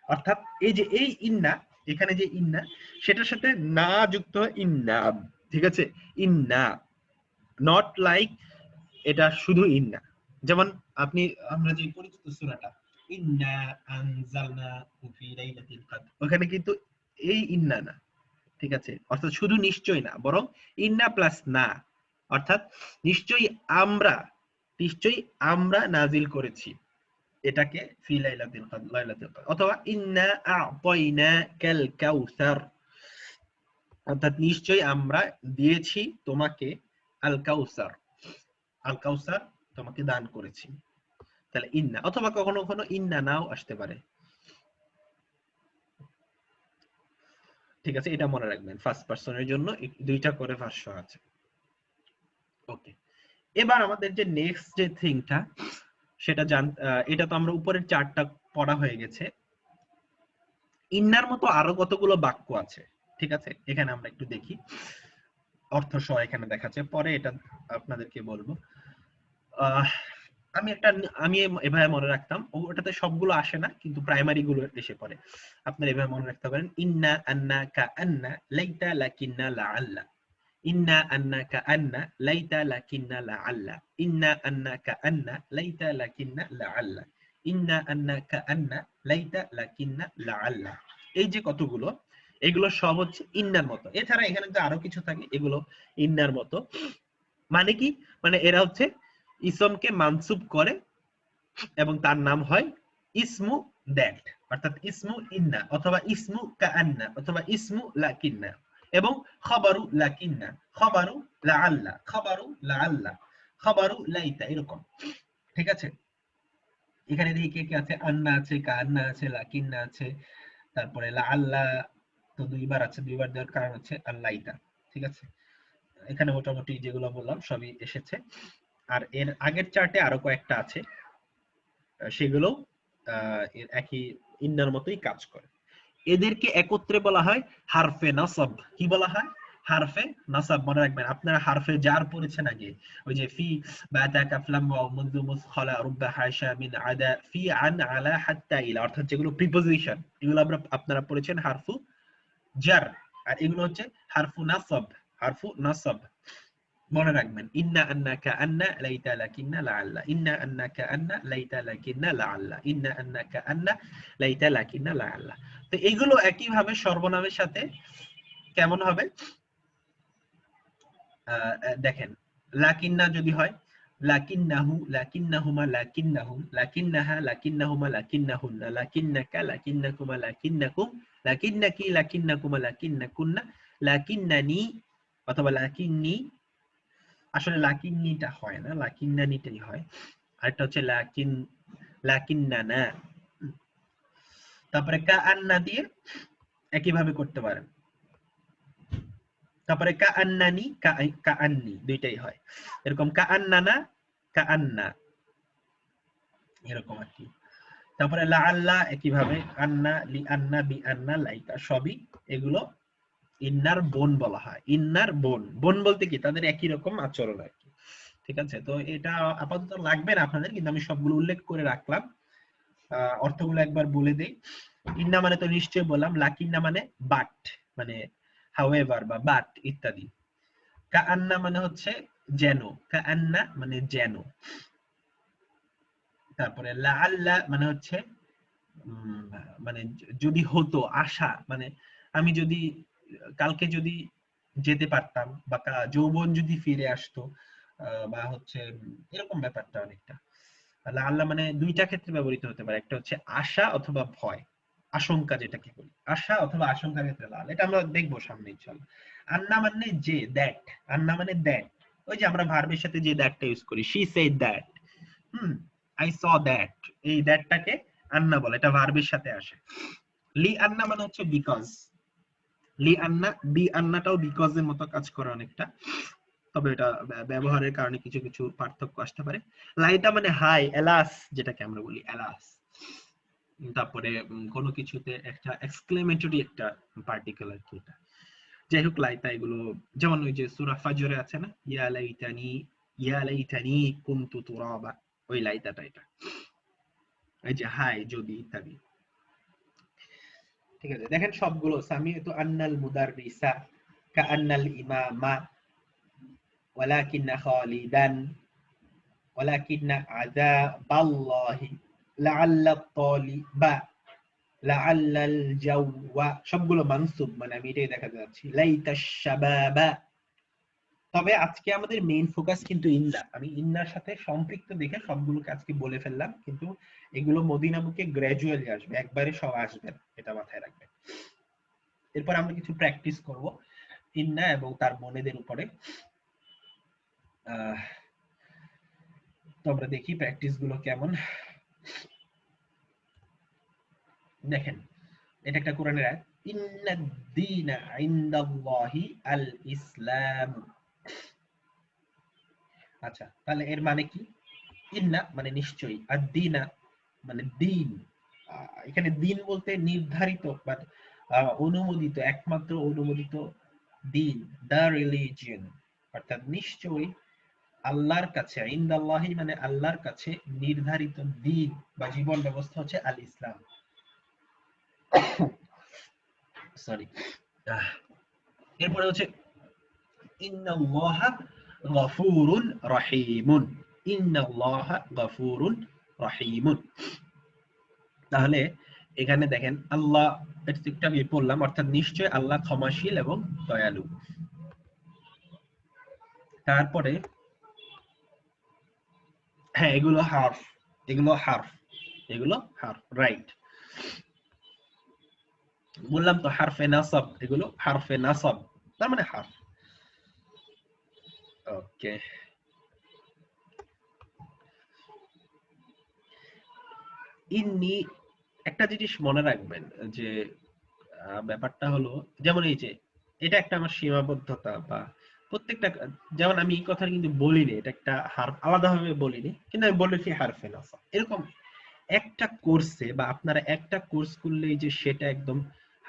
অর্থাৎ এই যে এই ইন্না, এখানে যে ইন্না সেটার সাথে না যুক্ত হয় ইন্না, ঠিক আছে, ইন্না, নট লাইক এটা শুধু ইন্না। যেমন আপনি, আমরা যে পরিচিত সূরাটা ইন্না আনজালনাহু ফি লাইলাতিল কদর, ওখানে কিন্তু এই ইন্না না, ঠিক আছে, অর্থাৎ শুধু নিশ্চয় না, বরং ইন্না প্লাস না, অর্থাৎ নিশ্চয়ই আমরা, নিশ্চয়ই আমরা নাজিল করেছি এটাকে ফি লাইলাতিল কদর, লাইলাতুল কদর, অথবা ইন্না আ'তাইনাকাল কাউসার, অর্থাৎ নিশ্চয়ই আমরা দিয়েছি তোমাকে আল কাউসার, আল কাউসার তোমাকে দান করেছি। তাহলে ইন্না, অথবা কখনো কখনো ইন্না নাও আসতে পারে, ঠিক আছে, এটা মনে রাখবেন, ফার্স্ট পারসনের জন্য দুইটা করে ভাষ্য আছে। ওকে, এবার আমাদের যে নেক্সট যে থিংটা সেটা এটা তো আমরা উপরের চারটা পড়া হয়ে গেছে। ইন্নার মতো আরো কতগুলো বাক্য আছে, ঠিক আছে, এখানে আমরা একটু দেখি, অর্থ সহ এখানে দেখাচ্ছে, পরে এটা আপনাদেরকে বলবো। আমি এভাবে মনে রাখতাম, ওটাতে সবগুলো আসে না, কিন্তু প্রাইমারি গুলো এসে পড়ে। আপনারা এভাবে মনে রাখতে পারেন, ইন্না আন্না কা আন্না লাইতা লাকিন্না লাআল্লা, ইন্না আন্না কা আন্না লাইতা লাকিন্না লাআল্লা, ইন্না আন্না কা আন্না লাইতা লাকিন্না লাআল্লা, ইন্না আন্না কা আন্না লাইতা লাকিন্না লাআল্লা। এই যে কতগুলো, এগুলো সব হচ্ছে ইন্নার মতো। এছাড়া এখানে যে আরো কিছু থাকে, এগুলো ইন্নার মতো। মানে কি, মানে এরা হচ্ছে ইসমকে মানসুব করে এবং তার নাম হয় ইসমু দ্যাট, অর্থাৎ ইসমু ইন্না অথবা ইসমু কাআন্না অথবা ইসমু লাকিন্না, এবং খবরু লাকিন্না, খবরু লাআল্লা, খবরু লাআল্লা, খবরু লাইতা, এরকম, ঠিক আছে। এখানে দেখি কে কে আছে, আন্না আছে, কাআন্না আছে, লাকিন্না আছে, তারপরে লাআল্লা তো দুইবার আছে, দুইবার দেওয়ার কারণ হচ্ছে আল্লাইতা, ঠিক আছে। এখানে মোটামুটি যেগুলো বললাম সবই এসেছে। আর এর আগের চার্টে আরো কয়েকটা আছে, সেগুলো এর একই ইন্নার মতোই কাজ করে। এদেরকে একত্রে বলা হয় হারফে নাসাব। কি বলা হয়? হারফে নাসাব। মনে রাখবেন, আপনারা হারফে জার পড়েছেন আগে, ওই যে ফি বাতা কাফলাম ওয়া মুযু মুসখালা রুব্বা হাশা মিন আদা ফি আন আলা হাত্তা ইলা, অর্থাৎ যেগুলো প্রিপজিশন, এগুলো আপনারা পড়েছেন হারফু জার, আর এগুলো হচ্ছে হারফু নাসাব, হারফু নাসাব। মনে রাখবেন, ইন্না আন্নাকা আন্না লাইতা লাকিন্না লাআল্লা, ইন্না আন্নাকা আন্না লাইতা লাকিন্না লাআল্লা, ইন্না আন্নাকা আন্না লাইতা লাকিন্না লাআল্লা। তো এগুলো একই ভাবে সর্বনামের সাথে কেমন হবে দেখেন, লাকিন্না যদি হয় লাকিন্নাহু, লাকিন্নাহুমা, লাকিন্নাহুম, লাকিন্নাহা, লাকিন্নাহুমা, লাকিন্নাহুন্না, লাকিন্নাকা, লাকিন্নাকুমা, লাকিন্নাকুম, লাকিন্নাকি, লাকিন্নাকুমা, লাকিন্নাকুন্না, লাকিন্নানি অথবা লাকিন্নি। আসলে লাকিন্নিটা হয় না, লাকিন্নানিটাই হয়। আরেকটা হচ্ছে লাকিন, লাকিন্নানা। তারপরে কাআন্না দিয়ে একইভাবে করতে পারেন। তারপরে কাআন্নানি, কাআন্নি, দুইটাই হয়। এরকম কাআন্নানা, কাআন্না, এরকম আর কি। তারপরে লাআল্লা একইভাবে, আন্না, লি আন্না, বি আন্না, লাইতা, সবই এগুলো ইন্নার বোন বলা হয়। ইন্নার বোন, বোন বলতে কি, তাদের একই রকম আচরণ আর কি, ঠিক আছে। তো এটা আপাতত লাগবে না আপনাদের, কিন্তু আমি সবগুলো উল্লেখ করে রাখলাম। অর্থগুলো একবার বলে দেই। ইন্না মানে তো নিশ্চয় বললাম, লাকিন্না মানে বাট, মানে হাউএভার বা বাট ইত্যাদি। কাআন্না মানে হচ্ছে যেন, কাআন্না মানে যেন। তারপরে লাআল্লা মানে হচ্ছে মানে যদি হতো, আশা, মানে আমি যদি কালকে যদি যেতে পারতাম, বা যৌবন যদি ফিরে আসতো, বা হচ্ছে এরকম ব্যাপারটা অনেকটা। লাআল্লা মানে দুইটা ক্ষেত্রে ব্যবহৃত হতে পারে, একটা হচ্ছে আশা অথবা ভয়, আশঙ্কা যেটাকে বলি, আশা অথবা আশঙ্কার ক্ষেত্রে লাল, এটা আমরা দেখবো সামনে ইনশাআল্লাহ। আন্না মানে যে, দ্যাট, আন্না মানে দ্যাট, ওই যে আমরা ভার্বের সাথে যে দ্যাটটা ইউজ করি, she said that, I saw that, এই দ্যাটটাকে আন্না বলে, এটা ভার্বের সাথে আসে। লি আন্না মানে হচ্ছে because, Li Anna, B আন্নাটাও because এর মতো কাজ করে অনেকটা, তবে এটা ব্যবহারের কারণে কিছু কিছু পার্থক্য আসতে পারে। লাইটা মানে হাই, এলাস যেটাকে আমরা বলি, এলাস। তারপরে কোনো কিছুতে একটা এক্সক্লেমেটরি একটা পার্টিকেল আর কি এটা। যাই হোক, লাইতা এগুলো, যেমন ওই যে সূরা ফাজরে আছে না, ইয়া লাইতানি, ইয়া লাইতানি কুনতু তুরাবা, ওই লাইতাটা এটা। এই যে হাই, যদি, ইত্যাদি, ঠিক আছে। দেখেন সবগুলো, সামিউতু আন্নাল মুদাররিসা কাআন্নাল ইমামা, ওয়ালাকিন্না খালিদান, ওয়ালাকিন্না আযাবাল্লাহি, লাআল্লাত তালিবা, লাআল্লাল জাওয়া সবগুলো মানসুব, মানে আমি এটাই দেখা যাচ্ছি। লাইতাশ শাবাবা, তবে আজকে আমাদের মেইন ফোকাস কিন্তু ইন্না। আমি ইন্নার সাথে সম্পৃক্ত দেখে সবগুলোকে আজকে বলে ফেললাম, কিন্তু এগুলো মদিনামুখে গ্র্যাজুয়ালি আসবে, একবারে সব আসবে না, এটা মাথায় রাখবেন। এরপর আমরা কিছু প্র্যাকটিস করব ইন্না এবং তার বনেদের উপরে। তো আমরা দেখি প্র্যাকটিস গুলো কেমন। দেখেন, এটা একটা কোরআনের আয়াত, ইন্নাদ দীনা ইনদাল্লাহি আল ইসলাম। আচ্ছা, তাহলে এর মানে কি? ইন্না মানে নিশ্চয়ই, আর দিনা মানে দিন। এখানে দিন বলতে নির্ধারিত বা অনুমোদিত, একমাত্র অনুমোদিত দিন, দা রিলিজিয়ন, অর্থাৎ নিশ্চয়ই আল্লাহর কাছে, ইনদাল্লাহি মানে আল্লাহর কাছে নির্ধারিত দিন বা জীবন ব্যবস্থা হচ্ছে আল ইসলাম। সরি। এরপরে হচ্ছে ইন্নাল্লাহা গফুরুন রহিমুন, ইন্নাল্লাহা গফুরুন রহিমুন। তাহলে এখানে দেখেন আল্লাহ, এটা আমি পড়লাম, অর্থাৎ নিশ্চয় আল্লাহ ক্ষমাশীল এবং দয়ালু। তারপরে হ্যাঁ, এগুলো হার্ফ, এগুলো হার্ফ, এগুলো হার্ফ, রাইট। বললাম তো হারফে নাসব, এগুলো হারফে নাসব, তার মানে হার্ফ। ওকে, ইন্নি একটা জিনিস মনে রাখবেন যে ব্যাপারটা হলো, যেমন এই যে এটা একটা আমার সীমাবদ্ধতা, বা প্রত্যেকটা, যেমন আমি এই কথা কিন্তু বলিনি, এটা একটা হার্ফ আলাদাভাবে বলিনি, কিন্তু আমি বলেছি হারফে নাসব। এরকম একটা কোর্সে বা আপনারা একটা কোর্স করলেই যে সেটা একদম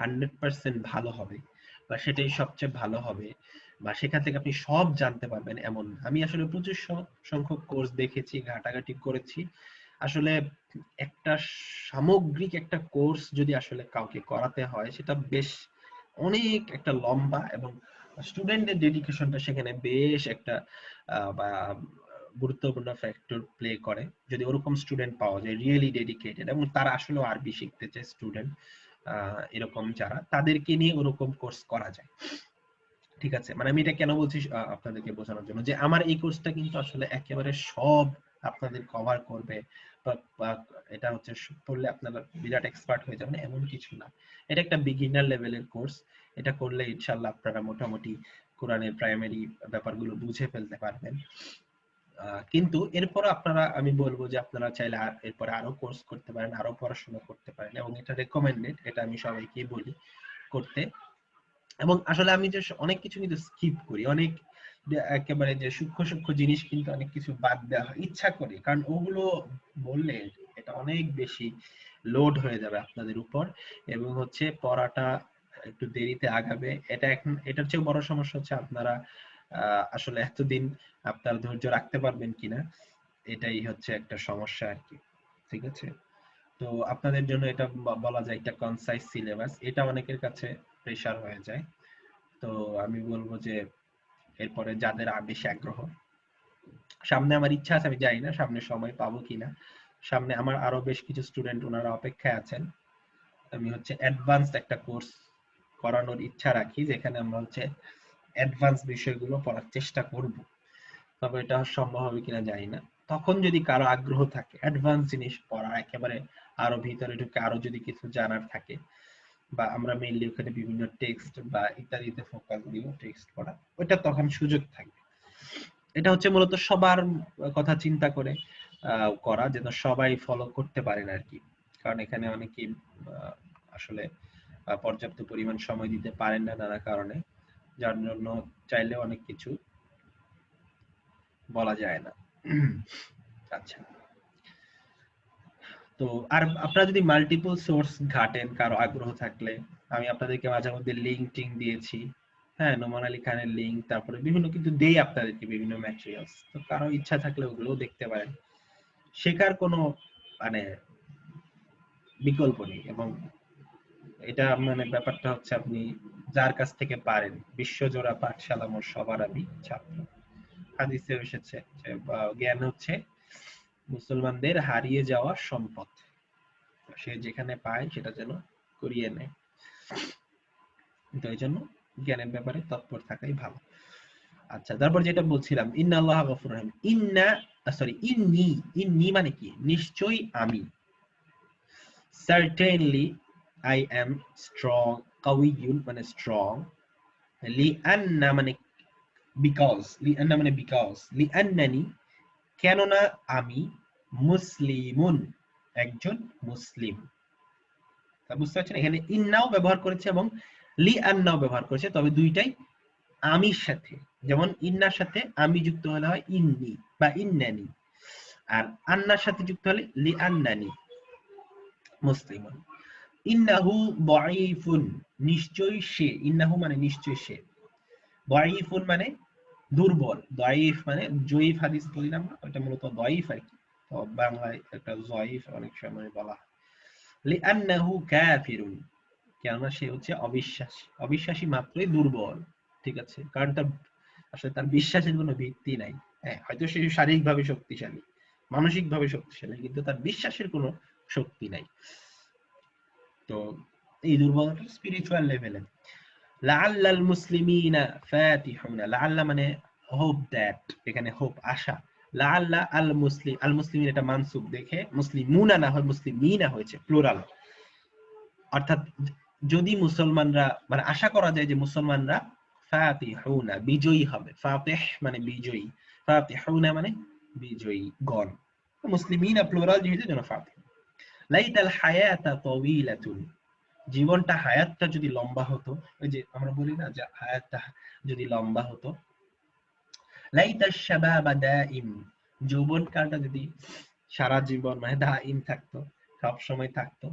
100% ভালো হবে বা সেটাই সবচেয়ে ভালো হবে বা সেখান থেকে আপনি সব জানতে পারবেন এমন না। আমি আসলে প্রচুর সংখ্যক কোর্স দেখেছি, ঘাটাঘাটি করেছি। আসলে একটা সামগ্রিক একটা কোর্স যদি আসলে কাউকে করাতে হয়, সেটা বেশ অনেক একটা লম্বা, এবং স্টুডেন্টের ডেডিকেশনটা সেখানে বেশ একটা বা গুরুত্বপূর্ণ ফ্যাক্টর প্লে করে। যদি ওরকম স্টুডেন্ট পাওয়া যায় রিয়েলি ডেডিকেটেড এবং তারা আসলে আরবি শিখতে চায় স্টুডেন্ট, এরকম যারা, তাদেরকে নিয়ে ওরকম কোর্স করা যায়। ঠিক আছে, মানে আমি এটা কেন বলছি আপনাদেরকে বোঝানোর জন্য যে আমার এই কোর্সটা কিন্তু আসলে একেবারে সব আপনাদের কভার করবে, বা এটা হচ্ছে পড়লে আপনারা বিরাট এক্সপার্ট হয়ে যাবেন এমন কিছু না। এটা একটা বিগিনার লেভেলের কোর্স। এটা করলে ইনশাআল্লাহ আপনারা মোটামুটি কোরআনের প্রাইমারি ব্যাপারগুলো বুঝে ফেলতে পারবেন। কিন্তু এরপর আপনারা, আমি বলবো যে আপনারা চাইলে এরপরে আরো কোর্স করতে পারেন, আরো পড়াশোনা করতে পারেন, এবং এটা রেকমেন্ডেড, এটা আমি সবাইকে বলি করতে। এবং আসলে আমি যে অনেক কিছু কিন্তু স্কিপ করি, অনেক একেবারে যে সূক্ষ্ম সূক্ষ্ম জিনিস কিন্তু অনেক কিছু বাদ দেওয়া হয় ইচ্ছা করে, কারণ ওগুলো বললে এটা অনেক বেশি লোড হয়ে যাবে আপনাদের উপর, এবং হচ্ছে পড়াটা একটু দেরিতে আগাবে। এটা এখন এটার চেয়ে বড় সমস্যা হচ্ছে আপনারা আসলে এতদিন আপনার ধৈর্য রাখতে পারবেন কিনা, এটাই হচ্ছে একটা সমস্যা আর কি। ঠিক আছে, তো আপনাদের জন্য এটা বলা যায় একটা কনসাইজ সিলেবাস, এটা অনেকের কাছে প্রেসার হয়ে যায়। তো আমি বলবো যে এরপরে যাদের বেশি আগ্রহ, সামনে আমার ইচ্ছা আছে, আমি জানি না সামনে সময় পাবো কিনা, সামনে আমার আরো বেশ কিছু স্টুডেন্ট ওনারা অপেক্ষায় আছেন। আমি হচ্ছে অ্যাডভান্সড একটা কোর্স করানোর ইচ্ছা রাখি, যেখানে আমরা হচ্ছে অ্যাডভান্স বিষয়গুলো পড়ার চেষ্টা করব। তবে এটা সম্ভব হবে কিনা জানি না। তখন যদি কারো আগ্রহ থাকে অ্যাডভান্স জিনিস পড়া, একেবারে আরো ভিতরে ঢুকে আরো যদি কিছু জানার থাকে, বা আমরা মেইনলি ওখানে বিভিন্ন টেক্সট বা ইত্যাদিতে ফোকাস দিব, টেক্সট পড়া, ওইটা তখন সুযোগ থাকবে। এটা হচ্ছে মূলত সবার কথা চিন্তা করে করা, যেন সবাই ফলো করতে পারেন আর কি। কারণ এখানে অনেকেই আসলে পর্যাপ্ত পরিমাণ সময় দিতে পারেন না নানা কারণে, যার জন্য চাইলে অনেক কিছু বলা যায় না। আচ্ছা, তো আর আপনারা যদি মাল্টিপল সোর্স ঘাটেন, কারো আগ্রহ থাকলে, আমি আপনাদেরকে মাঝে মধ্যে লিঙ্ক টিঙ্ক দিয়েছি। হ্যাঁ, নোমান আলী খানের লিঙ্ক, তারপরে বিভিন্ন কিন্তু দেই আপনাদেরকে বিভিন্ন ম্যাটেরিয়ালস, তো কারো ইচ্ছা থাকলে ওগুলোও দেখতে পারেন। শেখার কোনো মানে বিকল্প নেই, এবং এটা মানে ব্যাপারটা হচ্ছে আপনি যার কাছ থেকে পারেন। বিশ্বজোড়া পাঠশালা মোর সবার আমি ছাত্র, হাদিসে এসেছে যে জ্ঞান হচ্ছে মুসলমানদের হারিয়ে যাওয়া সম্পদ। সে যেখানে পায় সেটা যেন করিয়ে নেয়। তো এই জন্য জ্ঞানের ব্যাপারে তৎপর থাকাই ভালো। আচ্ছা, তারপর যেটা বলছিলাম, ইন্না আল্লাহ গফুর রহিম, ইন্নি, ইন্নি মানে কি? নিশ্চয়ই আমি, certainly I am strong, কাউইয়ুন মানে strong, লিআন্না মানে because, লিআন্না মানে because, লিআন্নানি কেননা আমি, মুসলিমুন একজন মুসলিম। তা বুঝতে পারছেন, এখানে ইন্নাও ব্যবহার করেছে এবং লিআন্নাও ব্যবহার করেছে, তবে দুইটাই আমির সাথে। যেমন ইন্নার সাথে আমি যুক্ত হলে হয় ইন্নি বা ইন্নানি, আর আন্নার সাথে যুক্ত হলে লিআন্নানি মুসলিমুন। ইন্নাহু দাঈফুন নিশ্চয়ই সে, ইন্নাহু মানে নিশ্চয়ই সে, দাঈফুন মানে দুর্বল, দাঈফ মানে জয়ীফ হাদিস বলি না আমরা, ওটা মূলত দাঈফ আর কি, তো বাংলায় একটা জয়ীফ অনেক সময় বলা হয়। লিআন্নাহু কাফিরুন কেননা সে হচ্ছে অবিশ্বাসী, অবিশ্বাসী মাত্রই দুর্বল, ঠিক আছে, কারণ তার আসলে তার বিশ্বাসের কোনো ভিত্তি নাই। হ্যাঁ, হয়তো সে শারীরিকভাবে শক্তিশালী, মানসিকভাবে শক্তিশালী, কিন্তু তার বিশ্বাসের কোনো শক্তি নাই। তো এই দুর্বলতা স্পিরিচুয়াল লেভেলে। লাআল্লাল মুসলিমিনা ফাতিহুনা, লাআল্লা মানে হোপ দ্যাট, এখানে হোপ আশা, লাআল্লা আল মুসলিম, আল মুসলিমিন এটা মানসুব দেখে মুসলিমুনা না হয় মুসলিমিনা হয়েছে প্লুরাল, অর্থাৎ যদি মুসলমানরা, মানে আশা করা যায় যে মুসলমানরা ফাতিহুনা বিজয়ী হবে, ফাতিহ মানে বিজয়ী, ফাতিহুনা মানে বিজয়ী গণ, মুসলিমিনা প্লুরাল যেহেতু যেন ফাতিহ। লাইতাল হায়াতা তাওয়িলাতুন জীবনটা, হায়াতটা যদি লম্বা হতো, ওই যে আমরা বলি না যে হায়াতটা যদি লম্বা হতো, লাইতাশ শাবাবা দাইম যৌবন কালটা যদি সারা জীবন মানে দাইম থাকতো, সব সময় থাকতো,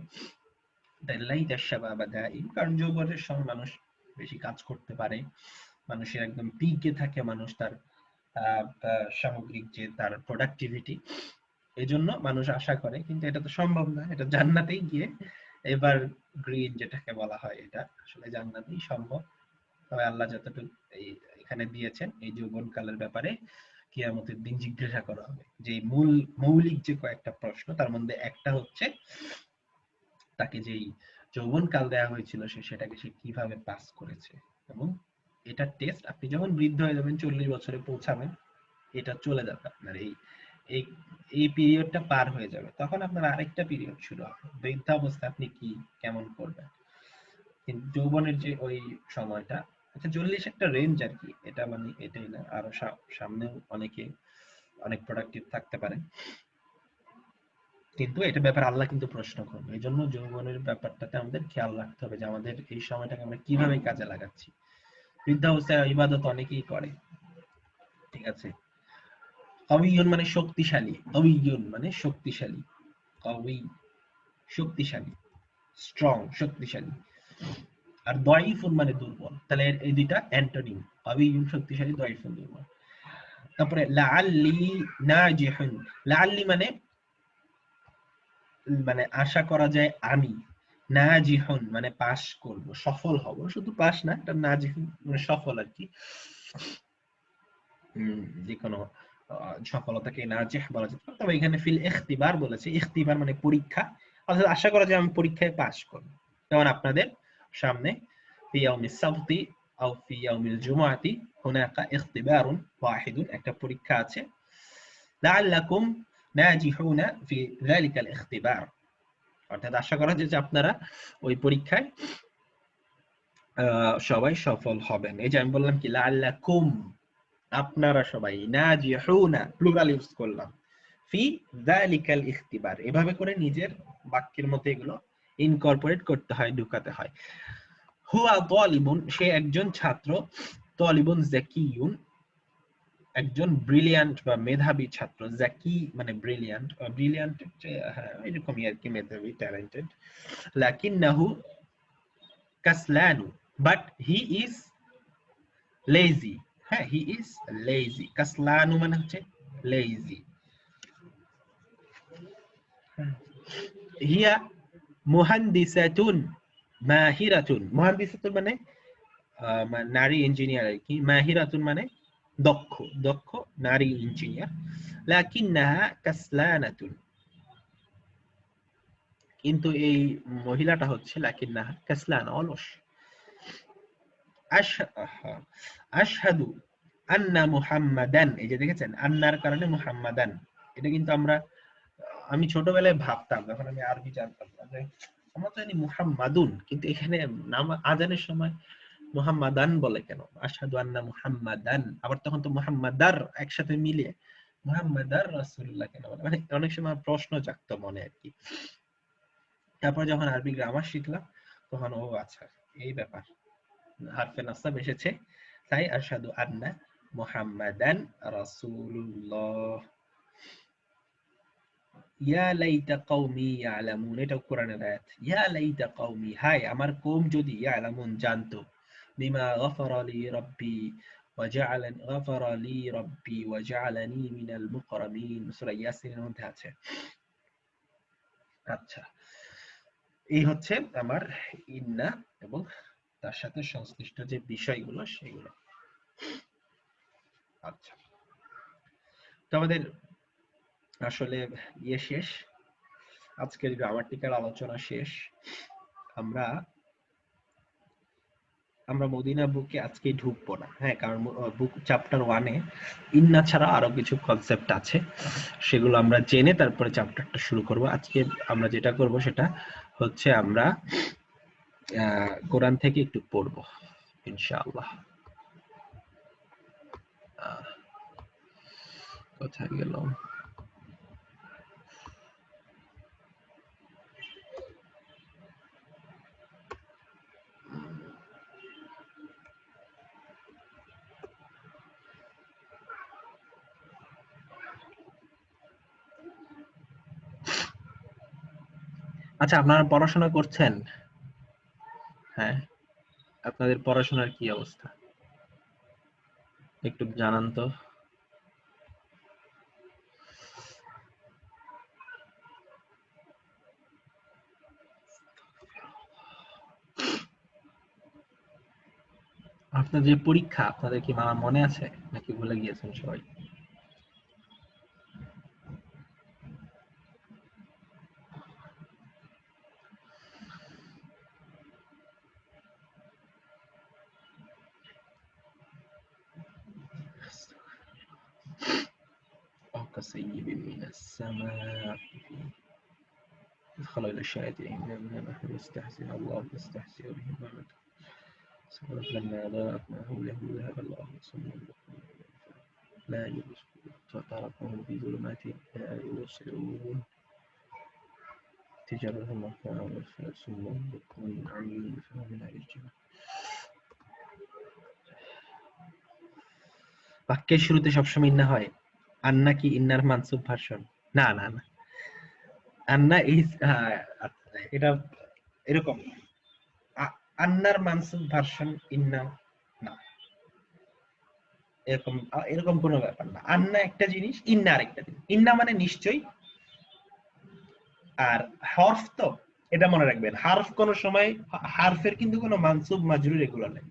লাইতাশ শাবাবা দাইম, কারণ যৌবনের সময় মানুষ বেশি কাজ করতে পারে, মানুষের একদম পিকে থাকে মানুষ, তার সামগ্রিক যে তার প্রোডাক্টিভিটি, এই জন্য মানুষ আশা করে, কিন্তু এটা তো সম্ভব না, এটা জান্নাতেই গিয়ে এবার গ্রিন যেটাকে বলা হয়, এটা আসলে জান্নাতেই সম্ভব। তবে আল্লাহ যতটুকু এই এখানে দিয়েছেন এই যৌবনকালের ব্যাপারে কিয়ামতের দিন জিজ্ঞাসা করা হবে, যে মূল মৌলিক যে কয়েকটা প্রশ্ন, তার মধ্যে একটা হচ্ছে তাকে যেই যৌবনকাল দেওয়া হয়েছিল সেটাকে সে কিভাবে পাস করেছে। এবং এটা টেস্ট, আপনি যখন বৃদ্ধ হয়ে যাবেন, 40 বছরে পৌঁছাবেন, এটা চলে যাবে আপনার এই এই এই পিরিয়ডটা পার হয়ে যাবে, তখন আপনার আরেকটা পিরিয়ড শুরু হবে, বৃদ্ধাবস্থা আপনি কি কেমন করবেন। কিন্তু যৌবনের যে ওই সময়টা, আচ্ছা 40 একটা রেঞ্জ আর কি, এটা মানে এটাই না, আরো সামনেও অনেকে অনেক প্রোডাক্টিভ থাকতে পারে, কিন্তু এটা ব্যাপারে আল্লাহ কিন্তু প্রশ্ন করবে। এই জন্য যৌবনের ব্যাপারটাতে আমাদের খেয়াল রাখতে হবে যে আমাদের এই সময়টাকে আমরা কিভাবে কাজে লাগাচ্ছি। বৃদ্ধাবস্থায় ইবাদত অনেকেই করে, ঠিক আছে। কাউইয়ুন মানে শক্তিশালী, কাউইয়ুন মানে শক্তিশালী, কাউই শক্তিশালী, স্ট্রং শক্তিশালী, আর দাঈফুন মানে দুর্বল, তাহলে এই দুইটা অ্যান্টোনিম, কাউইয়ুন শক্তিশালী, দাঈফুন দুর্বল। তারপরে লাআল্লি নাজিহুন, লাআল্লি মানে মানে আশা করা যায় আমি, নাজিহুন মানে পাস করব, সফল হব, শুধু পাস না, এটা নাজিহুন মানে সফল আর কি, যে কোনো সফলতাকে নাজিহ বলা যেতে পারে। তবে এখানে ফিল ইখতিবার বলেছে, ইখতিবার মানে পরীক্ষা, অর্থাৎ আশা করা যায় আমি পরীক্ষায় পাস করব। যেমন আপনাদের সামনে ফি ইয়াউমিস সাবতি আও ফি ইয়াউমিল জুমআতি হুনাকা ইখতিবারুন ওয়াহিদুন, একটা পরীক্ষা আছে, লাআল্লাকুম নাজিহুনা ফি যালিকাল ইখতিবার, অর্থাৎ আশা করা যায় যে আপনারা ওই পরীক্ষায় সবাই সফল হবেন। এই যে আমি বললাম কি লাআল্লাকুম আপনারা সবাই, নাজিহুনা প্লুরাল ইউজ করলাম, ফি যালিকাল ইখতিবার, এভাবে করে নিজের বাক্যের মধ্যে এগুলো ইনকর্পোরেট করতে হয়, ঢুকাতে হয়। হুয়া তালিবুন সে একজন ছাত্র, তালিবুন যাকিয়ুন একজন ব্রিলিয়ান্ট বা মেধাবী ছাত্র, জাকি মানে ব্রিলিয়ান্ট, ব্রিলিয়ান্ট হ্যাঁ এরকমই আর কি, মেধাবী ট্যালেন্টেড। লাকিন্নাহু কাসলানু বাট হি ইজ লেজি, হ্যাঁ হি ইজ লেজি, কাসলানু মানে হচ্ছে লেজি। হিয়া মুহান্দিসাতুন মাহিরাতুন, মুহান্দিসাতুন মানে নারী ইঞ্জিনিয়ার আর কি, মাহিরাতুন মানে দক্ষ, দক্ষ নারী ইঞ্জিনিয়ার। লাকিন্নাহা কাসলানাতুন কিন্তু এই মহিলাটা হচ্ছে লাকিন্নাহা কাসলান, অলস। আশহাদু আন্না মুহাম্মাদান, এই যে দেখেছেন আন্নার কারণে মুহাম্মাদান, এটা কিন্তু আমি ছোটবেলায় ভাবতাম যখন আমি আরবি জানতাম না, যে আমরা তো জানি মুহাম্মাদুন, কিন্তু এখানে নাম আজানের সময় মুহাম্মাদান বলে কেন? আশহাদু আন্না মুহাম্মাদান, আবার তখন তো মুহাম্মাদার একসাথে মিলিয়ে মুহাম্মাদার রাসূলুল্লাহ কেন বলে? মানে অনেক সময় প্রশ্ন জাগতো মনে আর কি। তারপর যখন আরবি গ্রামার শিখলাম তখন ও আচ্ছা এই ব্যাপার, হারফে নাসব এসেছে, তাই আশহাদু আন্না মুহাম্মাদান রাসূলুল্লাহ। ইয়া লাইতা কওমি ইয়ালামুন, এটা কোরআনের আয়াত। ইয়া লাইতা কওমি, হায় আমার কওম যদি ইয়ালামুন জানতো, বিমা গফারা লি রাব্বি ওয়াজআলানি গফারা লি রাব্বি ওয়াজআলানি মিনাল মুকরামিন, সূরা ইয়াসিনের মধ্যে আছে। আচ্ছা, এই হচ্ছে আমার ইন্না এবং তার সাথে সংশ্লিষ্ট যে বিষয়গুলো সেগুলো। আচ্ছা, তো আমাদের আসলে শেষ, আজকের গ্রামাটিক্যাল আলোচনা শেষ। আমরা মদিনা বুকে আজকে ঢুকবো না, হ্যাঁ, কারণ বুক চ্যাপ্টার 1-এ ইন্না ছাড়া আরো কিছু কনসেপ্ট আছে, সেগুলো আমরা জেনে তারপরে চ্যাপ্টারটা শুরু করব। আজকে আমরা যেটা করব সেটা হচ্ছে আমরা কোরআন থেকে একটু পড়বো ইনশাআল্লাহ। কোথায় গেল? আচ্ছা, আপনারা পড়াশোনা করছেন? হ্যাঁ, আপনাদের পড়াশোনার কি অবস্থা একটু জানান তো। আপনাদের যে পরীক্ষা, আপনাদের কি মনে আছে নাকি ভুলে গিয়েছেন সবাই? كصيب من السماء خلق الشياطين نحن نستحسن الله يستحسن بهم سبحانك لما ضاءت ما حوله ذهب الله صمم لا يبصرون فتركهم في ظلمات لا يبصرون تجارتهم مكان صم بكم عمي فهم لا يرجعون। বাক্যের শুরুতে সবসময় ইন্না হয়। আন্না কি ইন্নার মানসুব ভার্সন? না না না, আন্না ইজ, এটা এরকম আন্নার মানসুব ভার্সন ইন্না না, এরকম এরকম কোনো ব্যাপার না। আন্না একটা জিনিস, ইন্না আরেকটা জিনিস। ইন্না মানে নিশ্চয়ই, আর হরফ তো এটা মনে রাখবেন, হারফ কোন সময় হারফের কিন্তু কোনো মানসুব মাজরুর এগুলো নেই।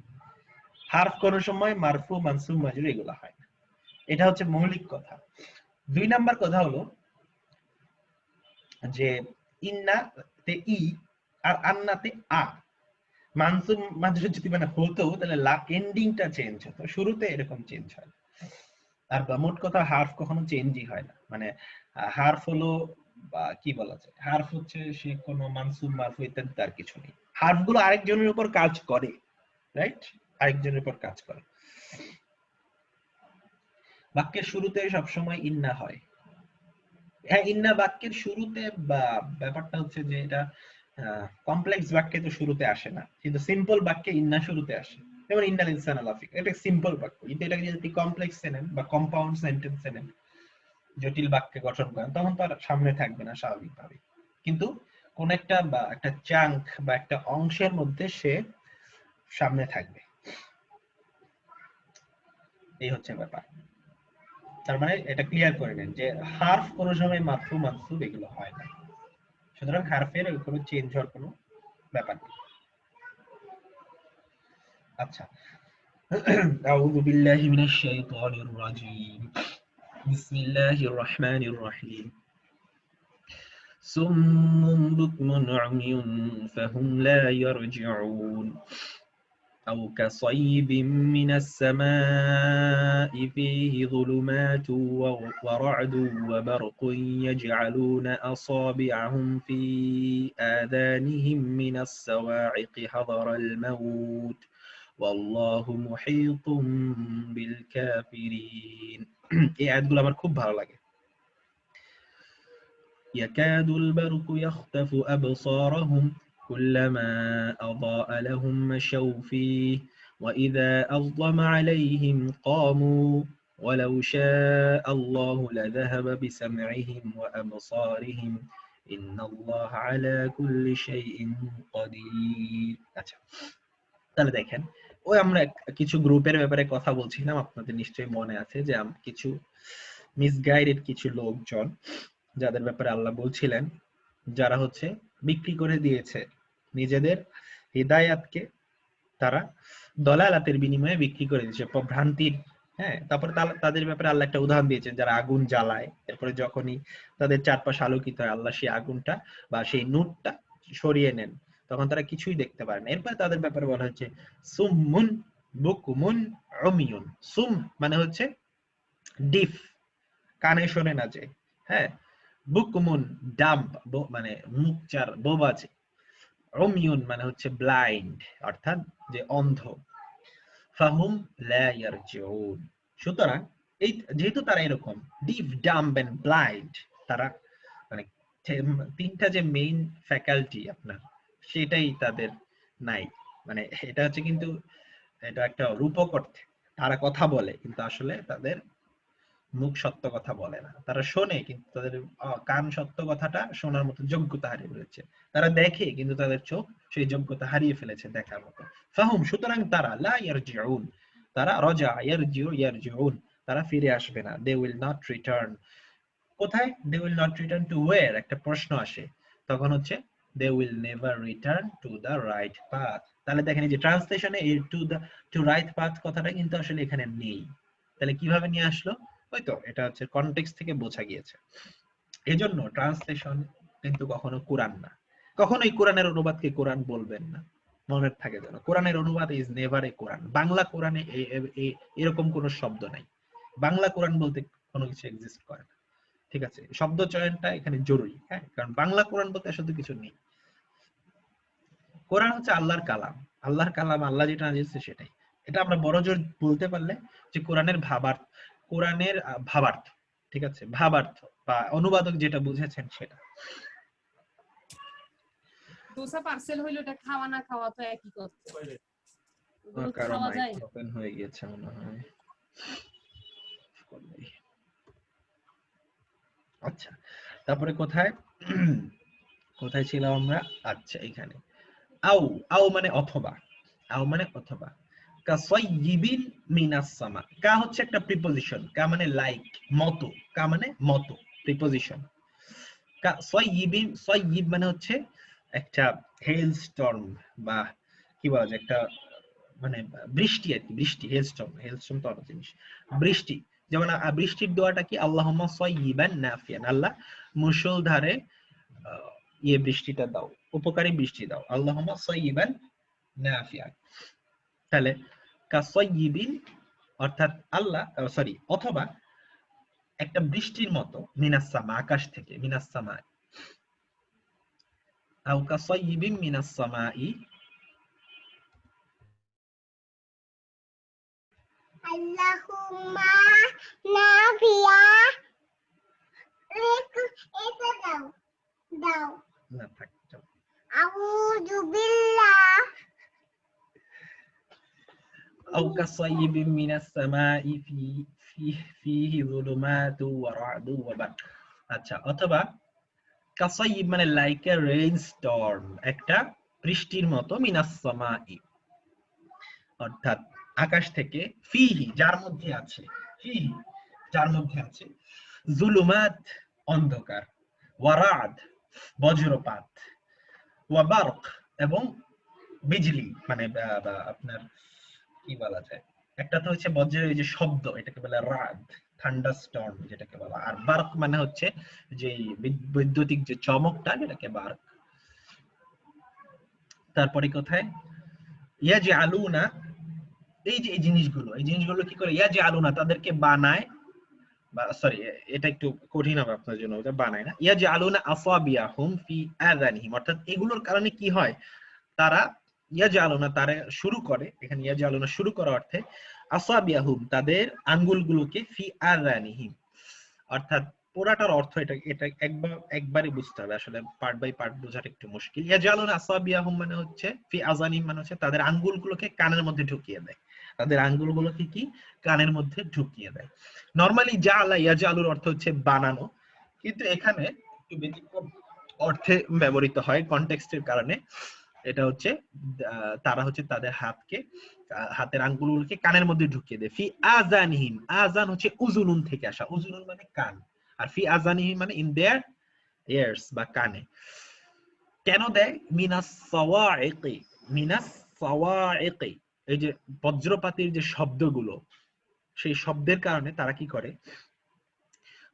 হারফ কোন সময় মারফু মানসুব মাজরুর এগুলো হয় না, এটা হচ্ছে মৌলিক কথা। 2 নাম্বার কথা হলো যে ইন্নাতে ই আর আন্নাতে আ, মানসুব মাজরুর যদি মানে হতো তাহলে এন্ডিংটা চেঞ্জ হতো, শুরুতে এরকম চেঞ্জ হয়। আর মোট কথা হার্ফ কখনো চেঞ্জই হয় না, মানে হার্ফ হলো বা কি বলা যায়, হার্ফ হচ্ছে সে কোনো মানসুব মারফু ইত্যাদি তার কিছু নেই। হার্ফ গুলো আরেকজনের উপর কাজ করে, রাইট, আরেকজনের উপর কাজ করে। বাক্যের শুরুতে সবসময় ইন্না হয়। হ্যাঁ, ইন্না বাক্যের শুরুতে, বা ব্যাপারটা হচ্ছে যে এটা কমপ্লেক্স বাক্যে তো শুরুতে আসে না, কিন্তু সিম্পল বাক্যে ইন্না শুরুতে আসে। যেমন ইন্নাল ইনসান আলাফি, এটা সিম্পল বাক্য, কিন্তু এটাকে যদি কমপ্লেক্স নেন বা কম্পাউন্ড সেন্টেন্স নেন, জটিল বাক্যে গঠন করেন, তখন তার সামনে থাকবে না স্বাভাবিকভাবে, কিন্তু কোন একটা বা একটা চাঙ্ক বা একটা অংশের মধ্যে সে সামনে থাকবে, এই হচ্ছে ব্যাপার। তার মানে এটা ক্লিয়ার করে নেন যে হার্ফ কোন সময় মারফু মানসুব এগুলো হয় না, সুতরাং হারফের কোনো চেঞ্জ হওয়ার কোনো ব্যাপার নেই। আচ্ছা, আউযু বিল্লাহি মিনাশ শাইতানির রাজীম, বিসমিল্লাহির রহমানির রহিম। সুম্মুম বুকমুন উমিয়ুন ফাহুম লা ইয়ারজিউন أو كصيب من السماء فيه ظلمات ورعد وبرق يجعلون أصابعهم في آذانهم من الصواعق حذر الموت والله محيط بالكافرين এই আয়াতগুলো আমার খুব ভালো লাগে يكاد البرق يخطف أبصارهم كلما أضاء لهم مشوا فيه وإذا أظلم عليهم قاموا ولو شاء الله لذهب بسمعهم وأبصارهم إن الله على كل شيء قدير আচ্ছা তাহলে দেখেন ওই আমরা কিছু গ্রুপের ব্যাপারে কথা বলছিলাম আপনাদের নিশ্চয়ই মনে আছে যে কিছু মিসগাইডেড কিছু লোকজন যাদের ব্যাপারে আল্লাহ বলছিলেন যারা হচ্ছে বিক্রি করে দিয়েছে নিজেদের হিদায়াতকে তারা দলালাতের বিনিময়ে বিক্রি করে দিয়েছে ভ্রান্তির হ্যাঁ তারপরে তাদের ব্যাপারে আল্লাহ একটা উদাহরণ দিয়েছেন যারা আগুন জ্বালায় এরপরে যখনই তাদের চারপাশে আলোকিত হয় আল্লাহ সেই আগুনটা বা সেই নূরটা সরিয়ে নেন তখন তারা কিছুই দেখতে পারে না এরপরে তাদের ব্যাপারে বলা হচ্ছে সুম্মুন বুকমুন উমিয়ুন সুম মানে হচ্ছে ডিফ কানে শোনে না যে হ্যাঁ বুকমুন ডাম্ব মানে মুখচার বোবাজে উমিয়ুন মানে হচ্ছে ব্লাইন্ড অর্থাৎ যে অন্ধ ফাহুম লা ইয়ারজিউন সুতরাং এই যেহেতু তারা এরকম ডিফ ডাম্ব এন্ড ব্লাইন্ড তারা মানে তিনটা যে মেইন ফ্যাকাল্টি আপনার সেটাই তাদের নাই মানে এটা হচ্ছে কিন্তু এটা একটা রূপক অর্থে তারা কথা বলে কিন্তু আসলে তাদের মুখ সত্য কথা বলে না তারা শোনে কিন্তু তাদের কান সত্য কথাটা শোনার মতো যোগ্যতা হারিয়ে ফেলেছে তারা দেখে কিন্তু তাদের চোখ সেই যোগ্যতা হারিয়ে ফেলেছে দেখার মতো ফাহুম সুতরাং তারা লা ইয়ারজিউন তারা রাজা ইয়ারজিউন তারা ফিরে আসবে না দে উইল নট রিটার্ন কোথায় they will not return to where একটা প্রশ্ন আসে তখন হচ্ছে they will never return to the right path তাহলে দেখেন এই যে ট্রান্সলেশনে এই টু রাইট পাথ কথাটা কিন্তু আসলে এখানে নেই তাহলে কিভাবে নিয়ে আসলো হয়তো এটা হচ্ছে কনটেক্সট থেকে বোঝা গিয়েছে এজন্য ট্রান্সলেশন কিন্তু কখনো কোরআন না কখনোই কোরআনের অনুবাদকে কোরআন বলবেন না মনে থাকে যেন কোরআনের অনুবাদ ইজ নেভার এ কোরআন বাংলা কোরআনে এরকম কোনো শব্দ নাই বাংলা কোরআন বলতে কোনো কিছু এক্সিস্ট করে না ঠিক আছে শব্দ চয়নটা এখানে জরুরি হ্যাঁ কারণ বাংলা কোরআন বলতে আসলে কিছু নেই কোরআন হচ্ছে আল্লাহর কালাম আল্লাহ যেটা দিয়েছে সেটাই এটা আমরা বড়জোর বলতে পারলে যে কোরআনের ভাবার্থ ঠিক আছে ভাবার্থ বা অনুবাদক যেটা বুঝেছেন সেটা দোসা পার্সেল হইলো এটা খাওয়া না খাওয়া তো একই কথা কারণ মাইক ওপেন হয়ে গিয়েছে মনে হয় আচ্ছা তারপরে কোথায় ছিলাম আমরা আচ্ছা এখানে আও মানে অথবা কাসাইয়িবিন মিনাস সামা কা হচ্ছে একটা প্রিপজিশন কা মানে লাইক মতো কা মানে মতো প্রিপজিশন কাসাইয়িবিন সাইয়িব মানে হচ্ছে একটা হেল স্টর্ম বা কি বলা যায় একটা মানে বৃষ্টি আর কি বৃষ্টি হেলস্টর্ম তো অন্য জিনিস বৃষ্টি যেমন বৃষ্টির দোয়াটা কি আল্লাহুম্মা সাইয়িবান নাফিয়ান আল্লাহ মুষলধারে বৃষ্টিটা দাও উপকারী বৃষ্টি দাও আল্লাহুম্মা সাইয়িবান নাফিয়ান তাহলে কাসাইয়িবিন অর্থাৎ অথবা একটা বৃষ্টির মতো মিনাস সামা আকাশ থেকে মিনাস সামা আও কাসাইয়িবিন মিনাস সামাই আল্লাহুম্মা নাফিয়া এটা দাও না থাক আউযু বিল্লাহ أو كصيب من السماء فيه ظلمات ورعد وبرق আচ্ছা অথবা কাসাইব মানে লাইক এ রেইন স্টর্ম একটা বৃষ্টির মতো মিনাস সামাই অর্থাৎ আকাশ থেকে ফিহি যার মধ্যে আছে জুলুমাত অন্ধকার ওয়ারাদ বজ্রপাত ওয়া বারক এবং বিজলি মানে আপনার কি বলা যায় একটা তো হচ্ছে বজ্রের এই যে শব্দ এটাকে বলে রাদ থান্ডারস্টর্ম যেটাকে বলা, আর বার্ক মানে হচ্ছে যে বৈদ্যুতিক যে চমকটা, যেটাকে বার্ক। তারপরে কোথায় ইয়াজআলুনা, এই যে এই জিনিসগুলো কি করে, ইয়াজআলুনা তাদেরকে বানায়, বা সরি এটা একটু কঠিন হবে আপনার জন্য, ওটা বানায় না, ইয়াজআলুনা আসাবিয়াহুম ফি আযানিহিম, অর্থাৎ এগুলোর কারণে কি হয়, তারা ইয়াজআলুনা তারা শুরু করে, এখানে ইয়াজআলুনা শুরু করা অর্থে আসাবিয়াহুম তাদের আঙ্গুলগুলোকে ফি আযানিহিম, অর্থাৎ পুরাটার অর্থ এটা এটা একবারই বুঝতে হবে, আসলে পার্ট বাই পার্ট বোঝাটা একটু মুশকিল। ইয়াজআলুনা আসাবিয়াহুম মানে হচ্ছে ফি আযানিহিম মানে হচ্ছে তাদের আঙ্গুলগুলোকে কানের মধ্যে ঢুকিয়ে দেয়, তাদের আঙ্গুলগুলোকে কি কানের মধ্যে ঢুকিয়ে দেয়। নরমালি জাআলা ইয়াজআলুর অর্থ হচ্ছে বানানো, কিন্তু এখানে একটু ব্যতিক্রম অর্থে ব্যবহৃত হয় কনটেক্সটের কারণে। এটা হচ্ছে তারা হচ্ছে তাদের হাতের আঙ্গুলগুলোকে কানের মধ্যে ঢুকিয়ে দেয়। ফি আযানিহিম, আযান হচ্ছে উযুনুন থেকে আসা, উযুনুন মানে কান, আর ফি আযানিহিম মানে ইন देयर ইয়ার্স বা কানে। কেন দেয়? মিনাস সাওয়াইকি, মিনাস সাওয়াইকি, এই যে বজ্রপাতের যে শব্দগুলো, সেই শব্দের কারণে তারা কি করে,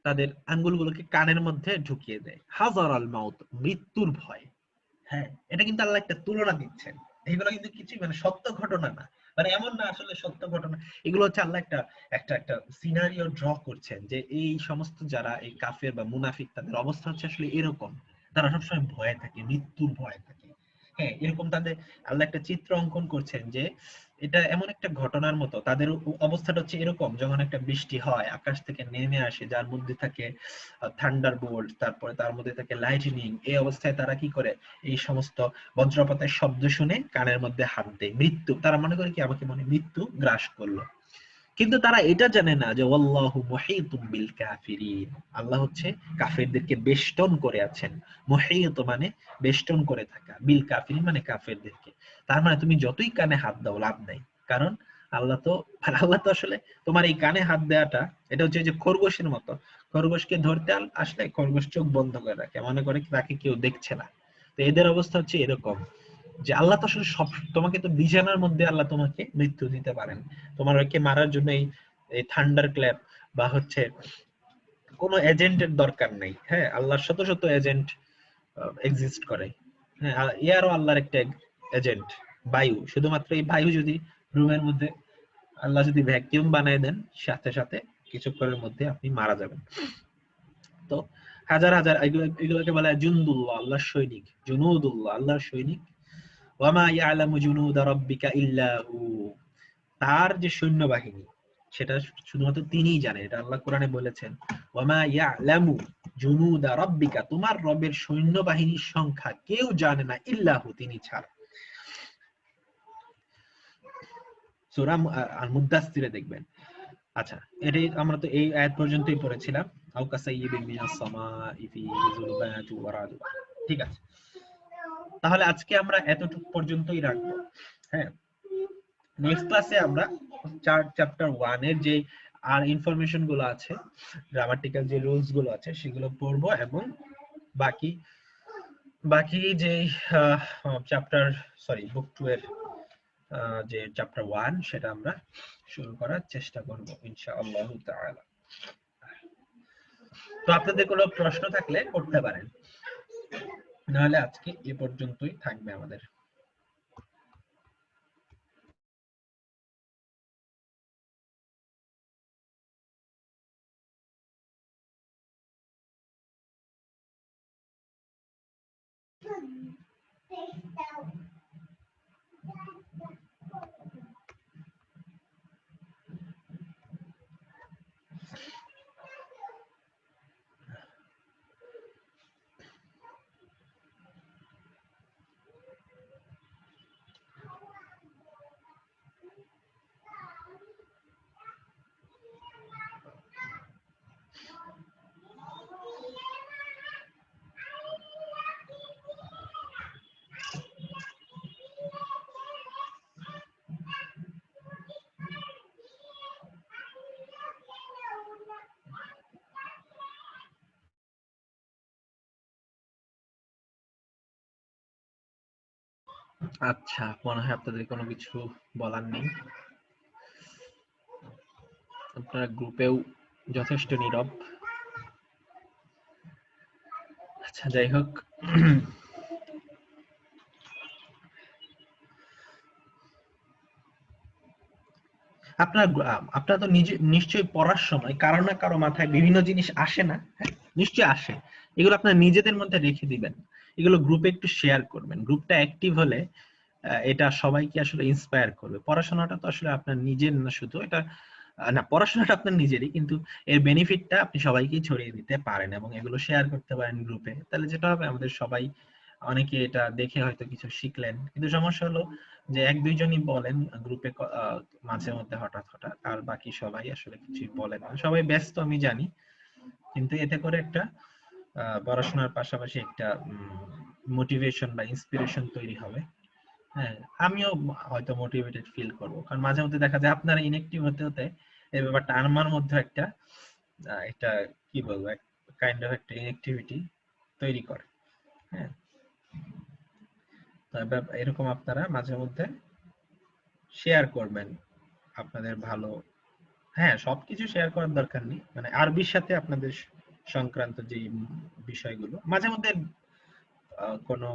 তাদের আঙ্গুলগুলোকে কানের মধ্যে ঢুকিয়ে দেয়। হাজার আল মাউত, মৃত্যুর ভয়। হ্যাঁ, এটা কিন্তু আল্লাহ একটা তুলনা দিচ্ছেন, এগুলো কিন্তু কিছু মানে সত্য ঘটনা না, মানে এমন না আসলে সত্য ঘটনা, এগুলো হচ্ছে আল্লাহ একটা একটা একটা সিনারিও ড্র করছেন, যে এই সমস্ত যারা এই কাফের বা মুনাফিক তাদের অবস্থা হচ্ছে আসলে এরকম, তারা সবসময় ভয়ে থাকে, মৃত্যুর ভয়ে থাকে। হ্যাঁ, এরকম তাদের আল্লাহ একটা চিত্র অঙ্কন করছেন, যে এটা এমন একটা ঘটনার মতো, তাদের অবস্থাটা হচ্ছে এরকম, যখন একটা বৃষ্টি হয় আকাশ থেকে নেমে আসে, যার মধ্যে থাকে থান্ডার বোল্ট, তারপরে তার মধ্যে থাকে লাইটনিং, এই অবস্থায় তারা কি করে, এই সমস্ত বজ্রপাতের শব্দ শুনে কানের মধ্যে হাত দেয়, মৃত্যু, তারা মনে করে কি আমাকে মনে মৃত্যু গ্রাস করলো। কিন্তু তারা এটা জানে না যে ওয়াল্লাহু মুহীতুম বিল কাফিরিন, আল্লাহ হচ্ছে কাফেরদেরকে বেষ্টন করে আছেন। মুহীত মানে বেষ্টন করে থাকা, বিল কাফিরিন মানে কাফেরদেরকে। তার মানে তুমি যতই কানে হাত দাও লাভ নাই, কারণ আল্লাহ তো আসলে তোমার এই কানে হাত দেওয়াটা, এটা হচ্ছে যে খরগোশের মতো, খরগোশকে ধরতে আসলে খরগোশ চোখ বন্ধ করে রাখে, মনে করে তাকে কেউ দেখছে না। তো এদের অবস্থা হচ্ছে এরকম, যে আল্লাহ তো আসলে সব, তোমাকে তো বিছানার মধ্যে আল্লাহ তোমাকে মৃত্যু দিতে পারেন, তোমাকে মারার জন্য এই থান্ডার ক্ল্যাপ বা হচ্ছে কোনো এজেন্টের দরকার নেই। হ্যাঁ, আল্লাহর শত শত এজেন্ট এক্সিস্ট করে। হ্যাঁ, এয়ারও আল্লাহর একটা এজেন্ট, বায়ু, শুধুমাত্র এই বায়ু যদি রুমের মধ্যে আল্লাহ যদি ভ্যাকিউম বানায় দেন, সাথে সাথে কিছুক্ষণের মধ্যে আপনি মারা যাবেন। তো হাজার হাজার এগুলোকে বলা হয় জুনদুল্লাহ, আল্লাহর সৈনিক, জুনুদুল্লাহ আল্লাহর সৈনিক। ওয়ামা ইয়ালামু জুনুদা রাব্বিকা ইল্লা হু, তার যে সৈন্যবাহিনী সেটা শুধুমাত্র তিনিই জানেন, এটা আল্লাহ কোরআনে বলেছেন। ওয়ামা ইয়ালামু জুনুদা রাব্বিকা, তোমার রবের সৈন্যবাহিনীর সংখ্যা কেউ জানে না ইল্লাহু, তিনি ছাড়া। সূরা আল মুদাসসিরে দেখবেন। আচ্ছা, এটাই আমরা তো এই আয়াত পর্যন্তই পড়েছিলাম। আও কাসাইয়িবিন মিনাস সামাই ফীহি যুলুমাতু ওয়া রা'দু। ঠিক আছে, তাহলে আজকে আমরা এতটুকু পর্যন্তই রাখবো। হ্যাঁ, নেক্সট ক্লাসে আমরা চ্যাপ্টার 1 এর যে আর ইনফরমেশন গুলো আছে, গ্রামাটিক্যাল যে রুলস গুলো আছে সেগুলো পড়বো, এবং বাকি বাকি যে চ্যাপ্টার বুক 2 এর যে চ্যাপ্টার 1 সেটা আমরা শুরু করার চেষ্টা করব ইনশাআল্লাহ তাআলা। তো আপনাদের কোনো প্রশ্ন থাকলে করতে পারেন, নাহলে আজকে এ পর্যন্তই থাকবে আমাদের। আচ্ছা, মনে হয় আপনাদের কোনো কিছু বলার নেই। আপনারা গ্রুপেও যথেষ্ট নীরব। আচ্ছা, যাই হোক, আপনার তো নিজে নিশ্চয়ই পড়ার সময় কারো না কারো মাথায় বিভিন্ন জিনিস আসে না? হ্যাঁ, নিশ্চয়ই আসে। এগুলো আপনার নিজেদের মধ্যে রেখে দিবেন, এগুলো গ্রুপে একটু শেয়ার করবেন। গ্রুপটা অ্যাক্টিভ হলে এটা সবাইকে আসলে ইন্সপায়ার করবে। পড়াশোনাটা তো আসলে আপনার নিজের না, শুধু এটা না, পড়াশোনাটা আপনার নিজেরই, কিন্তু এর বেনিফিটটা আপনি সবাইকেই ছড়িয়ে দিতে পারেন এবং এগুলো শেয়ার করতে পারেন গ্রুপে। তাহলে যেটা হবে, আমাদের সবাই, অনেকে এটা দেখে হয়তো কিছু শিখলেন, কিন্তু সমস্যা হলো যে এক দুইজনই বলেন গ্রুপে মাঝে মধ্যে হঠাৎ হঠাৎ, আর বাকি সবাই আসলে কিছুই বলেন না। সবাই ব্যস্ত আমি জানি, কিন্তু এতে করে একটা পড়াশোনার পাশাপাশি একটা মোটিভেশন বা ইন্সপিরেশন তৈরি হবে। হ্যাঁ, আমিও হয়তো মোটিভেটেড ফিল করব, কারণ মাঝে মধ্যে দেখা যায় আপনারা ইনঅ্যাক্টিভ হতে হতে এই ব্যাপারটা আমার মধ্যে একটা একটা কি বলবো, কাইন্ড অফ একটা ইনঅ্যাক্টিভিটি তৈরি করে। হ্যাঁ, তবে এরকম আপনারা মাঝে মধ্যে শেয়ার করবেন আপনাদের ভালো। হ্যাঁ, সবকিছু শেয়ার করার দরকার নেই, মানে আরবির সাথে আপনাদের সংক্রান্ত যে বিষয়গুলো মাঝে মধ্যে কোনো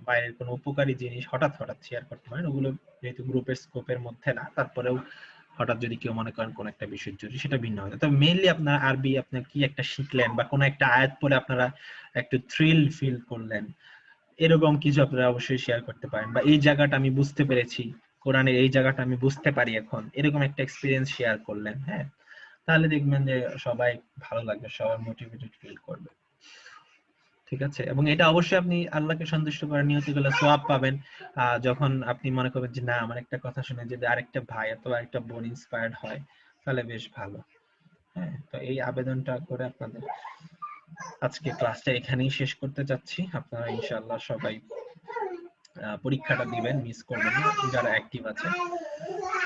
বাইরের কোনো উপকারী জিনিস হঠাৎ হঠাৎ শেয়ার করতে পারেন। ওগুলো যেহেতু গ্রুপের স্কোপের মধ্যে না, তারপরেও হঠাৎ যদি কেউ মনে করেন কোন একটা বিষয় জরুরি, সেটা ভিন্ন হয়। তবে মেইনলি আপনার আরবি, আপনার কি একটা শিখলেন বা কোনো একটা আয়াত পড়ে আপনারা একটু থ্রিল ফিল করলেন, এরকম কিছু আপনারা অবশ্যই শেয়ার করতে পারেন। বা এই জায়গাটা আমি বুঝতে পেরেছি, কোরআনের এই জায়গাটা আমি বুঝতে পারি এখন, এরকম একটা এক্সপিরিয়েন্স শেয়ার করলেন। হ্যাঁ, তাহলে দেখবেন যে সবাই ভালো লাগবে, সবাই মোটিভেটেড ফিল করবে। ঠিক আছে, এবং এটা অবশ্যই আপনি আল্লাহকে সন্তুষ্ট করার নিয়তে গেলে সওয়াব পাবেন। যখন আপনি মনে করবেন যে না, আমার একটা কথা শুনে যদি আরেকটা ভাই অথবা আরেকটা বোন ইন্সপায়ার্ড হয়, তাহলে বেশ ভালো। হ্যাঁ, তো এই আবেদনটা করে আপনাদের আজকে ক্লাসটা এখানেই শেষ করতে চাচ্ছি। আপনারা ইনশাআল্লাহ সবাই পরীক্ষাটা দিবেন, মিস করবেন না যারা অ্যাক্টিভ আছে।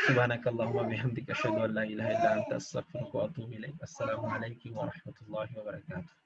সুবহানাকাল্লাহুম্মা ওয়া বিহামদিকা আশহাদু আল্লা ইলাহা ইল্লা আনতা আস্তাগফিরুকা ওয়া আতুবু ইলাইক। আসসালামু আলাইকুম ওয়া রাহমাতুল্লাহি ওয়া বারাকাতুহু।